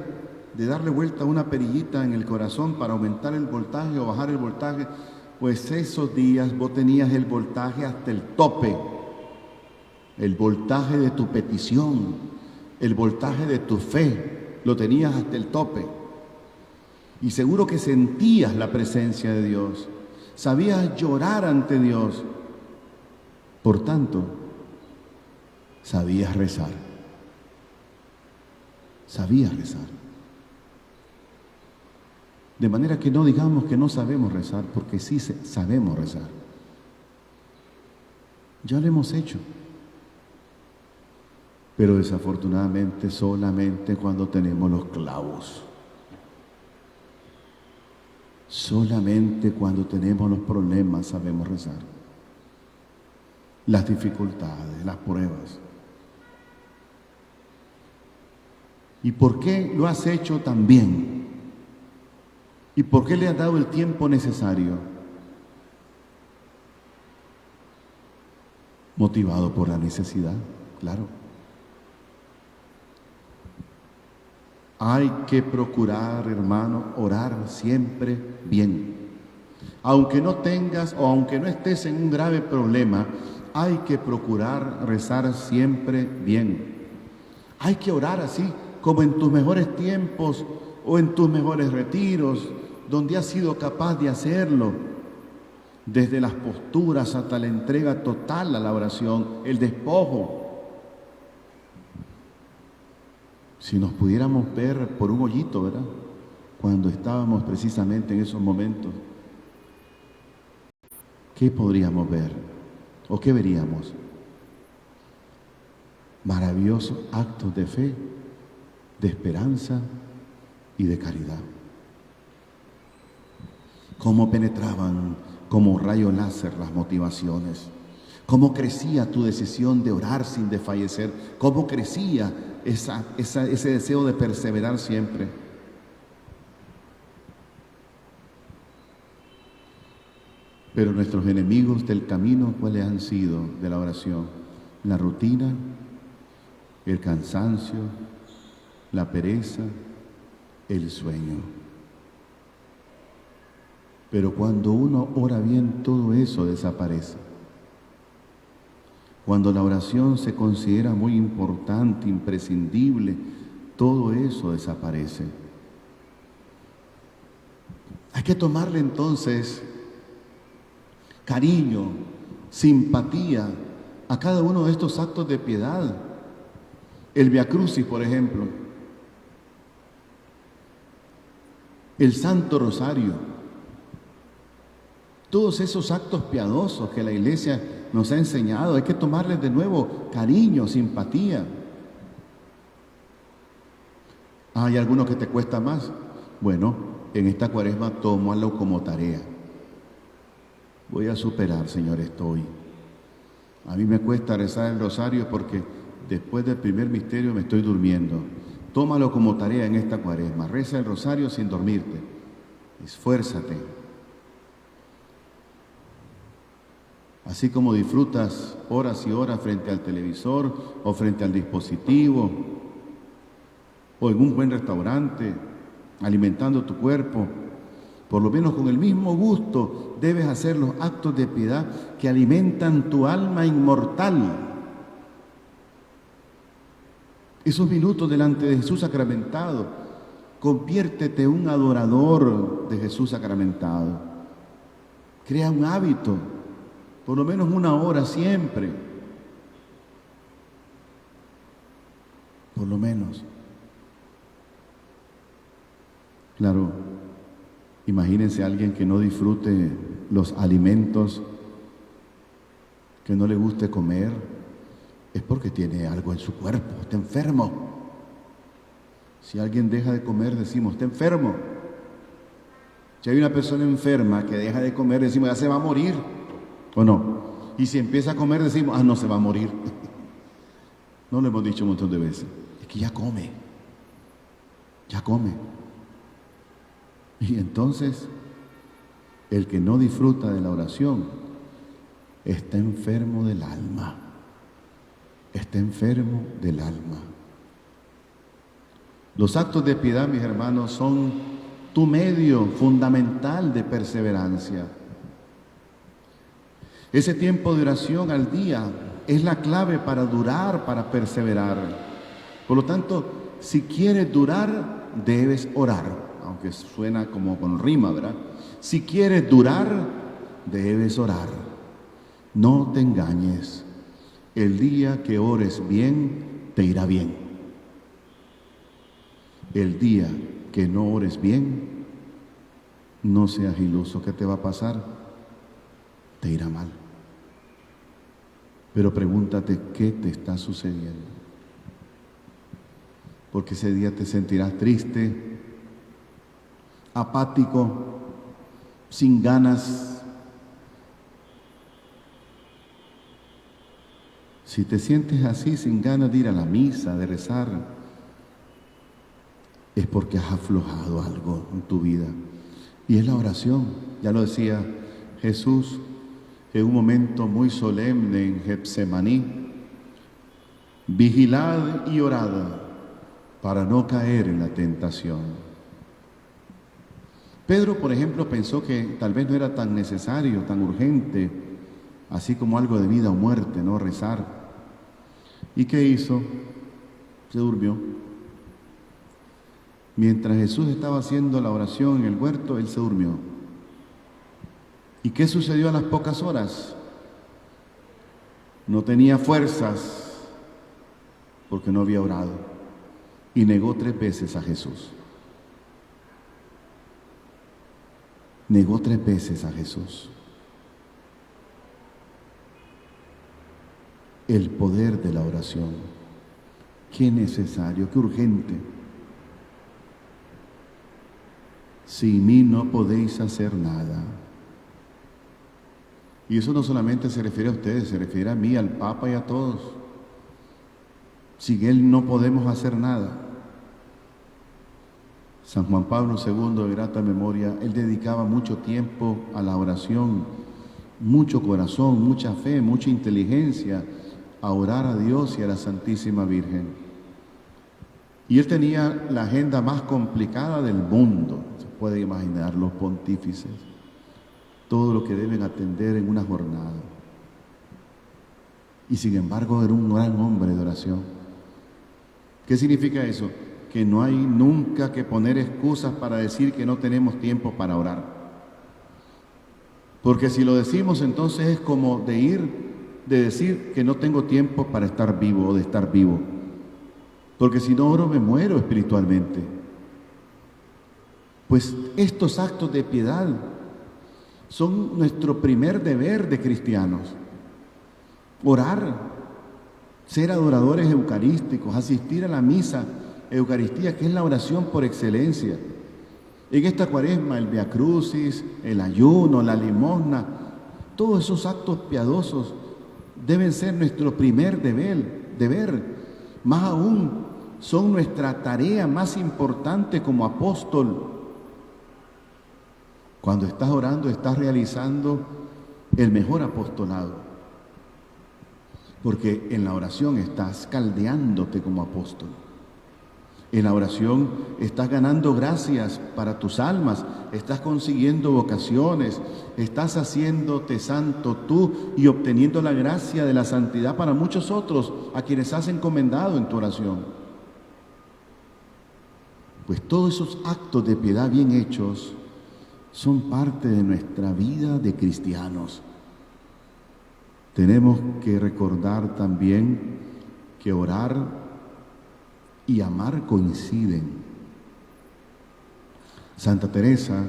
darle vuelta a una perillita en el corazón para aumentar el voltaje o bajar el voltaje, pues esos días vos tenías el voltaje hasta el tope. El voltaje de tu petición, el voltaje de tu fe, lo tenías hasta el tope. Y seguro que sentías la presencia de Dios. Sabías llorar ante Dios. Por tanto, sabías rezar. Sabías rezar. De manera que no digamos que no sabemos rezar, porque sí sabemos rezar. Ya lo hemos hecho. Pero desafortunadamente solamente cuando tenemos los clavos. Solamente cuando tenemos los problemas sabemos rezar. Las dificultades, las pruebas. ¿Y por qué lo has hecho tan bien? ¿Y por qué le has dado el tiempo necesario? Motivado por la necesidad, claro. Hay que procurar, hermano, orar siempre bien. Aunque no tengas o aunque no estés en un grave problema, hay que procurar rezar siempre bien. Hay que orar así como en tus mejores tiempos o en tus mejores retiros, donde has sido capaz de hacerlo, desde las posturas hasta la entrega total a la oración, el despojo. Si nos pudiéramos ver por un hoyito, ¿verdad? Cuando estábamos precisamente en esos momentos, ¿qué podríamos ver? ¿O qué veríamos? Maravillosos actos de fe, de esperanza y de caridad. Cómo penetraban como rayo láser las motivaciones. Cómo crecía tu decisión de orar sin desfallecer. Cómo crecía ese deseo de perseverar siempre. Pero nuestros enemigos del camino, ¿cuáles han sido de la oración? La rutina, el cansancio, la pereza, el sueño. Pero cuando uno ora bien, todo eso desaparece. Cuando la oración se considera muy importante, imprescindible, todo eso desaparece. Hay que tomarle entonces cariño, simpatía a cada uno de estos actos de piedad. El Via Crucis, por ejemplo. El Santo Rosario. Todos esos actos piadosos que la Iglesia nos ha enseñado, hay que tomarles de nuevo cariño, simpatía. ¿Hay alguno que te cuesta más? Bueno, en esta Cuaresma tómalo como tarea. Voy a superar, Señor, esto hoy. A mí me cuesta rezar el rosario porque después del primer misterio me estoy durmiendo. Tómalo como tarea en esta cuaresma. Reza el rosario sin dormirte. Esfuérzate. Así como disfrutas horas y horas frente al televisor o frente al dispositivo o en un buen restaurante, alimentando tu cuerpo, por lo menos con el mismo gusto debes hacer los actos de piedad que alimentan tu alma inmortal. Esos minutos delante de Jesús sacramentado, conviértete en un adorador de Jesús sacramentado. Crea un hábito, por lo menos 1 hora siempre. Por lo menos. Claro, imagínense a alguien que no disfrute los alimentos, que no le guste comer, es porque tiene algo en su cuerpo, está enfermo. Si alguien deja de comer, decimos, está enfermo. Si hay una persona enferma que deja de comer, decimos, ya se va a morir, ¿o no? Y si empieza a comer, decimos, no se va a morir. No lo hemos dicho un montón de veces. Es que ya come. Ya come. Y entonces, el que no disfruta de la oración está enfermo del alma. Está enfermo del alma. Los actos de piedad, mis hermanos, son tu medio fundamental de perseverancia. Ese tiempo de oración al día es la clave para durar, para perseverar. Por lo tanto, si quieres durar, debes orar. Aunque suena como con rima, ¿verdad? Si quieres durar, debes orar. No te engañes. El día que ores bien, te irá bien. El día que no ores bien, no seas iluso. ¿Qué te va a pasar? Te irá mal. Pero pregúntate qué te está sucediendo. Porque ese día te sentirás triste, apático, sin ganas. Si te sientes así, sin ganas de ir a la misa, de rezar, es porque has aflojado algo en tu vida. Y es la oración. Ya lo decía Jesús en un momento muy solemne en Getsemaní. Vigilad y orad para no caer en la tentación. Pedro, por ejemplo, pensó que tal vez no era tan necesario, tan urgente, así como algo de vida o muerte, ¿no? Rezar. ¿Y qué hizo? Se durmió. Mientras Jesús estaba haciendo la oración en el huerto, él se durmió. ¿Y qué sucedió a las pocas horas? No tenía fuerzas porque no había orado y negó 3 veces a Jesús. Negó 3 veces a Jesús. El poder de la oración. Qué necesario, qué urgente. Sin mí no podéis hacer nada. Y eso no solamente se refiere a ustedes, se refiere a mí, al Papa y a todos. Sin Él no podemos hacer nada. San Juan Pablo II, de grata memoria, él dedicaba mucho tiempo a la oración, mucho corazón, mucha fe, mucha inteligencia, a orar a Dios y a la Santísima Virgen. Y él tenía la agenda más complicada del mundo, se puede imaginar, los pontífices, todo lo que deben atender en una jornada. Y sin embargo era un gran hombre de oración. ¿Qué significa eso? Que no hay nunca que poner excusas para decir que no tenemos tiempo para orar. Porque si lo decimos, entonces es como de decir que no tengo tiempo para estar vivo o de estar vivo. Porque si no oro me muero espiritualmente. Pues estos actos de piedad son nuestro primer deber de cristianos. Orar, ser adoradores eucarísticos, asistir a la misa, Eucaristía, que es la oración por excelencia. En esta cuaresma, el Via Crucis, el ayuno, la limosna, todos esos actos piadosos deben ser nuestro primer deber. Más aún son nuestra tarea más importante como apóstol. Cuando estás orando, estás realizando el mejor apostolado, porque en la oración estás caldeándote como apóstol. En la oración estás ganando gracias para tus almas, estás consiguiendo vocaciones, estás haciéndote santo tú y obteniendo la gracia de la santidad para muchos otros a quienes has encomendado en tu oración. Pues todos esos actos de piedad bien hechos son parte de nuestra vida de cristianos. Tenemos que recordar también que orar y amar coinciden. Santa Teresa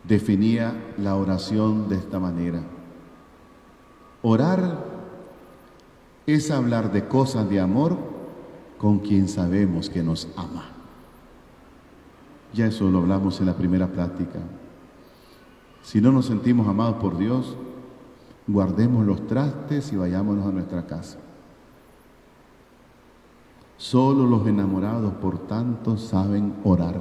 definía la oración de esta manera: orar es hablar de cosas de amor con quien sabemos que nos ama. Ya eso lo hablamos en la primera plática. Si no nos sentimos amados por Dios, guardemos los trastes y vayámonos a nuestra casa. Solo los enamorados, por tanto, saben orar.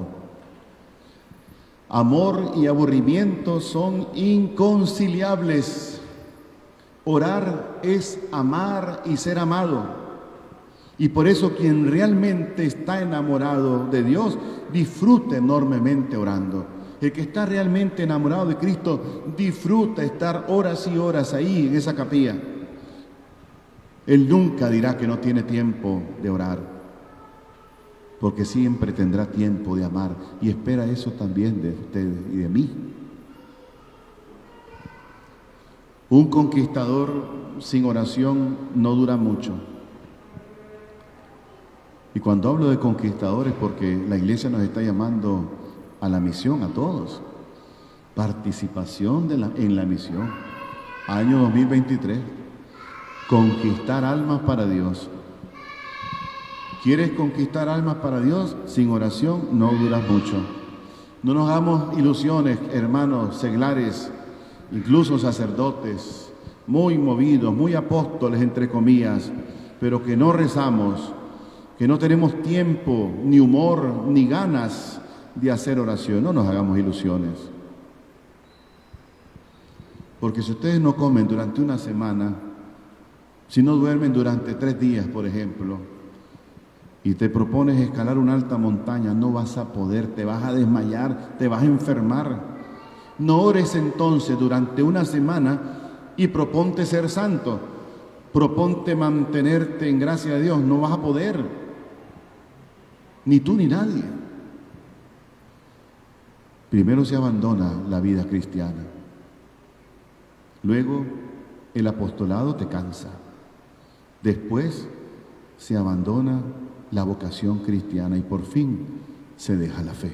Amor y aburrimiento son inconciliables. Orar es amar y ser amado. Y por eso quien realmente está enamorado de Dios disfruta enormemente orando. El que está realmente enamorado de Cristo disfruta estar horas y horas ahí en esa capilla. Él nunca dirá que no tiene tiempo de orar, porque siempre tendrá tiempo de amar, y espera eso también de ustedes y de mí. Un conquistador sin oración no dura mucho. Y cuando hablo de conquistadores, porque la Iglesia nos está llamando a la misión a todos. Participación en la misión. Año 2023. Conquistar almas para Dios. ¿Quieres conquistar almas para Dios? Sin oración no duras mucho. No nos hagamos ilusiones, hermanos seglares, incluso sacerdotes, muy movidos, muy apóstoles, entre comillas, pero que no rezamos, que no tenemos tiempo, ni humor, ni ganas de hacer oración. No nos hagamos ilusiones. Porque si ustedes no comen durante una semana, si no duermen durante 3 días, por ejemplo, y te propones escalar una alta montaña, no vas a poder, te vas a desmayar, te vas a enfermar. No ores entonces durante una semana y proponte ser santo, proponte mantenerte en gracia de Dios, no vas a poder, ni tú ni nadie. Primero se abandona la vida cristiana, luego el apostolado te cansa, después se abandona la vocación cristiana y por fin se deja la fe.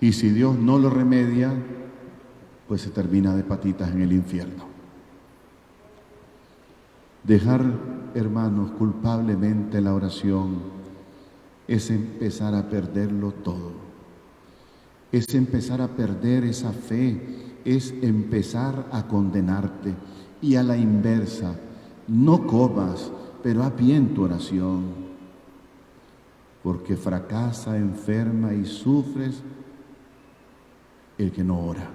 Y si Dios no lo remedia, pues se termina de patitas en el infierno. Dejar, hermanos, culpablemente la oración es empezar a perderlo todo. Es empezar a perder esa fe, es empezar a condenarte. Y a la inversa, no comas, pero haz bien tu oración, porque fracasa, enferma y sufres el que no ora.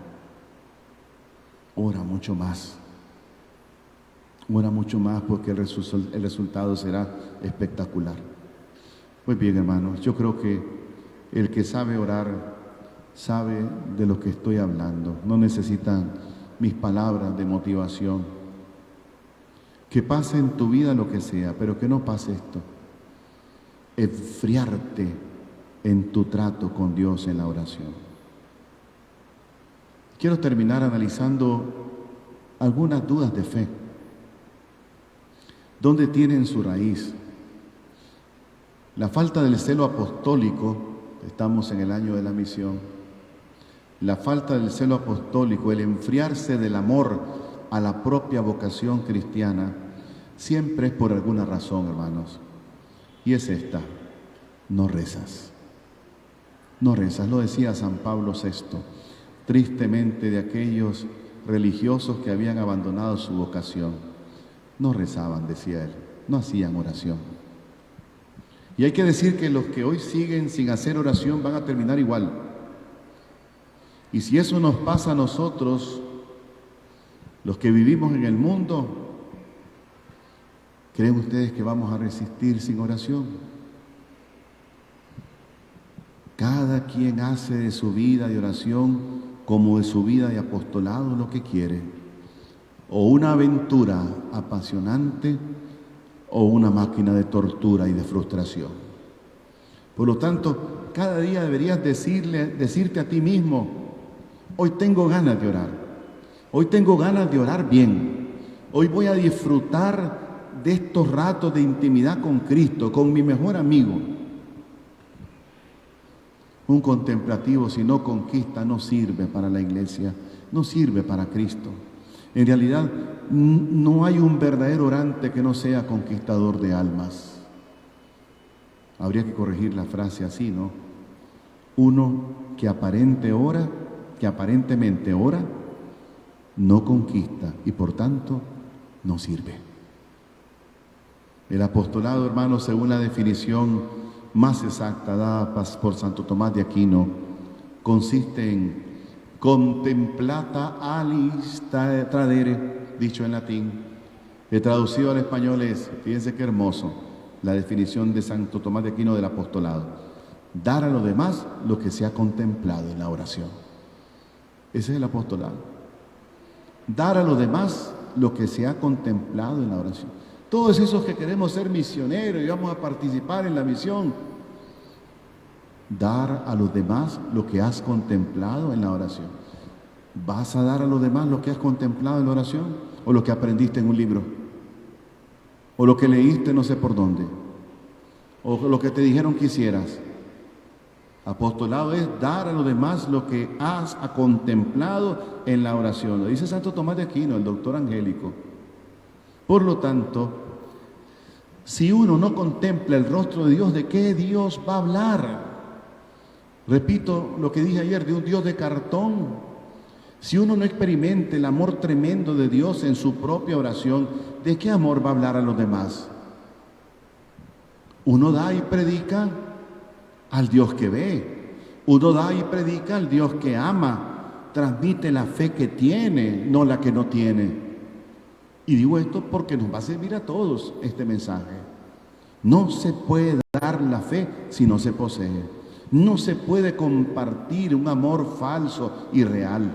Ora mucho más. Ora mucho más, porque el resultado será espectacular. Muy bien, hermanos, yo creo que el que sabe orar sabe de lo que estoy hablando. No necesitan mis palabras de motivación. Que pase en tu vida lo que sea, pero que no pase esto: enfriarte en tu trato con Dios en la oración. Quiero terminar analizando algunas dudas de fe. ¿Dónde tienen su raíz? La falta del celo apostólico, estamos en el año de la misión, la falta del celo apostólico, el enfriarse del amor a la propia vocación cristiana, siempre es por alguna razón, hermanos. Y es esta: no rezas. No rezas, lo decía San Pablo VI, tristemente, de aquellos religiosos que habían abandonado su vocación. No rezaban, decía él, no hacían oración. Y hay que decir que los que hoy siguen sin hacer oración van a terminar igual. Y si eso nos pasa a nosotros, los que vivimos en el mundo, ¿creen ustedes que vamos a resistir sin oración? Cada quien hace de su vida de oración como de su vida de apostolado lo que quiere. O una aventura apasionante o una máquina de tortura y de frustración. Por lo tanto, cada día deberías decirte a ti mismo: hoy tengo ganas de orar. Hoy tengo ganas de orar bien. Hoy voy a disfrutar de estos ratos de intimidad con Cristo, con mi mejor amigo. Un contemplativo, si no conquista, no sirve para la iglesia, no sirve para Cristo. En realidad, no hay un verdadero orante que no sea conquistador de almas. Habría que corregir la frase así, ¿no? Uno que aparentemente ora, no conquista y por tanto no sirve. El apostolado, hermanos, según la definición más exacta dada por Santo Tomás de Aquino, consiste en contemplata alis tradere, dicho en latín. Traducido al español es, fíjense qué hermoso, la definición de Santo Tomás de Aquino del apostolado: dar a los demás lo que se ha contemplado en la oración. Ese es el apostolado. Dar a los demás lo que se ha contemplado en la oración. Todos esos que queremos ser misioneros y vamos a participar en la misión, dar a los demás lo que has contemplado en la oración. ¿Vas a dar a los demás lo que has contemplado en la oración? ¿O lo que aprendiste en un libro? ¿O lo que leíste no sé por dónde? ¿O lo que te dijeron que hicieras? Apostolado es dar a los demás lo que has contemplado en la oración. Lo dice Santo Tomás de Aquino, el doctor angélico. Por lo tanto, si uno no contempla el rostro de Dios, ¿de qué Dios va a hablar? Repito lo que dije ayer, de un Dios de cartón. Si uno no experimenta el amor tremendo de Dios en su propia oración, ¿de qué amor va a hablar a los demás? Uno da y predica al Dios que ve. Uno da y predica al Dios que ama. Transmite la fe que tiene, no la que no tiene. Y digo esto porque nos va a servir a todos este mensaje. No se puede dar la fe si no se posee. No se puede compartir un amor falso y real.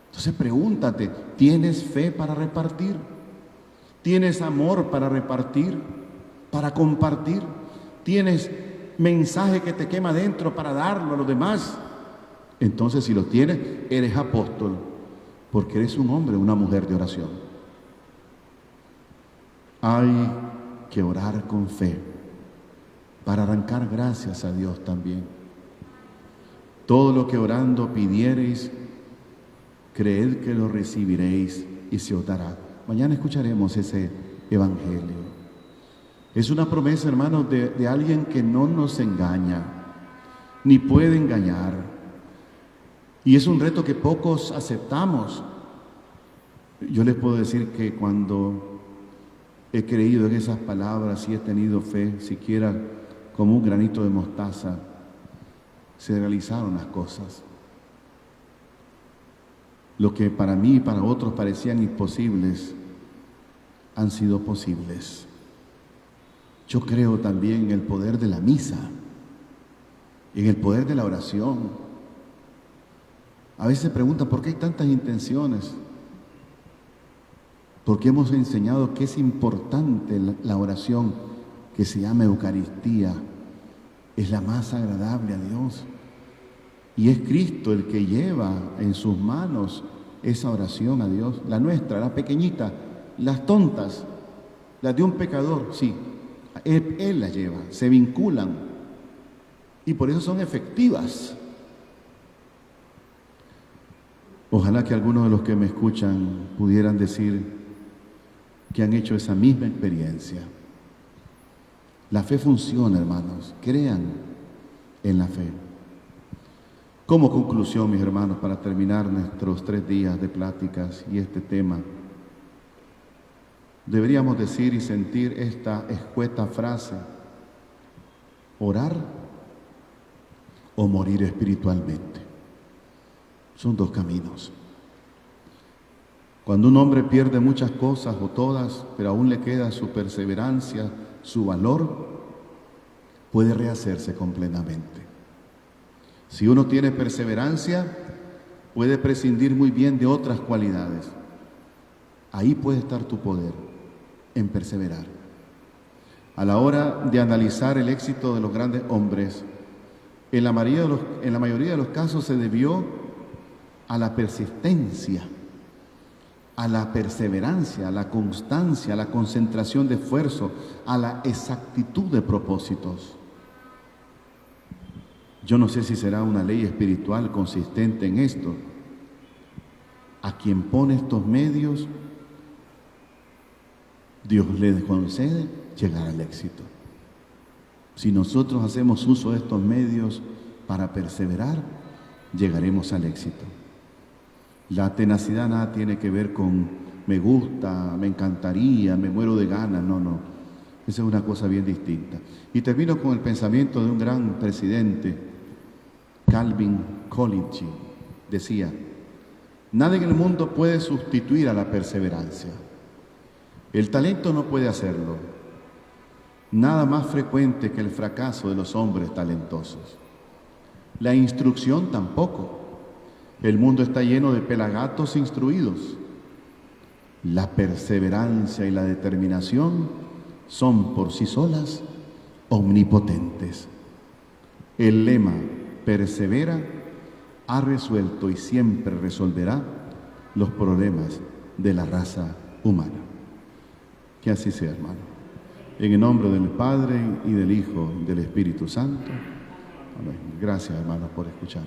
Entonces pregúntate, ¿tienes fe para repartir? ¿Tienes amor para repartir? ¿Para compartir? ¿Tienes mensaje que te quema dentro para darlo a los demás? Entonces, si lo tienes, eres apóstol, porque eres un hombre o una mujer de oración. Hay que orar con fe para arrancar gracias a Dios también. Todo lo que orando pidiereis, creed que lo recibiréis y se os dará. Mañana escucharemos ese evangelio. Es una promesa, hermanos, de alguien que no nos engaña, ni puede engañar. Y es un reto que pocos aceptamos. Yo les puedo decir que cuando he creído en esas palabras y he tenido fe, siquiera como un granito de mostaza, se realizaron las cosas. Lo que para mí y para otros parecían imposibles, han sido posibles. Yo creo también en el poder de la misa, en el poder de la oración. A veces se preguntan por qué hay tantas intenciones. Porque hemos enseñado que es importante la oración, que se llama Eucaristía, es la más agradable a Dios. Y es Cristo el que lleva en sus manos esa oración a Dios. La nuestra, la pequeñita, las tontas, las de un pecador, sí. Él las lleva, se vinculan y por eso son efectivas. Ojalá que algunos de los que me escuchan pudieran decir que han hecho esa misma experiencia. La fe funciona, hermanos, crean en la fe. Como conclusión, mis hermanos, para terminar nuestros 3 días de pláticas y este tema, deberíamos decir y sentir esta escueta frase: orar o morir espiritualmente. Son dos caminos. Cuando un hombre pierde muchas cosas o todas, pero aún le queda su perseverancia, su valor, puede rehacerse completamente. Si uno tiene perseverancia, puede prescindir muy bien de otras cualidades. Ahí puede estar tu poder, en perseverar. A la hora de analizar el éxito de los grandes hombres, en la mayoría de los casos se debió a la persistencia, a la perseverancia, a la constancia, a la concentración de esfuerzo, a la exactitud de propósitos. Yo no sé si será una ley espiritual consistente en esto. A quien pone estos medios, Dios le concede llegar al éxito. Si nosotros hacemos uso de estos medios para perseverar, llegaremos al éxito. La tenacidad nada tiene que ver con me gusta, me encantaría, me muero de ganas. No. Esa es una cosa bien distinta. Y termino con el pensamiento de un gran presidente, Calvin Coolidge. Decía: nada en el mundo puede sustituir a la perseverancia. El talento no puede hacerlo. Nada más frecuente que el fracaso de los hombres talentosos. La instrucción tampoco. El mundo está lleno de pelagatos instruidos. La perseverancia y la determinación son por sí solas omnipotentes. El lema persevera ha resuelto y siempre resolverá los problemas de la raza humana. Que así sea, hermano. En el nombre del Padre, y del Hijo, y del Espíritu Santo. Amén. Gracias, hermanos, por escuchar.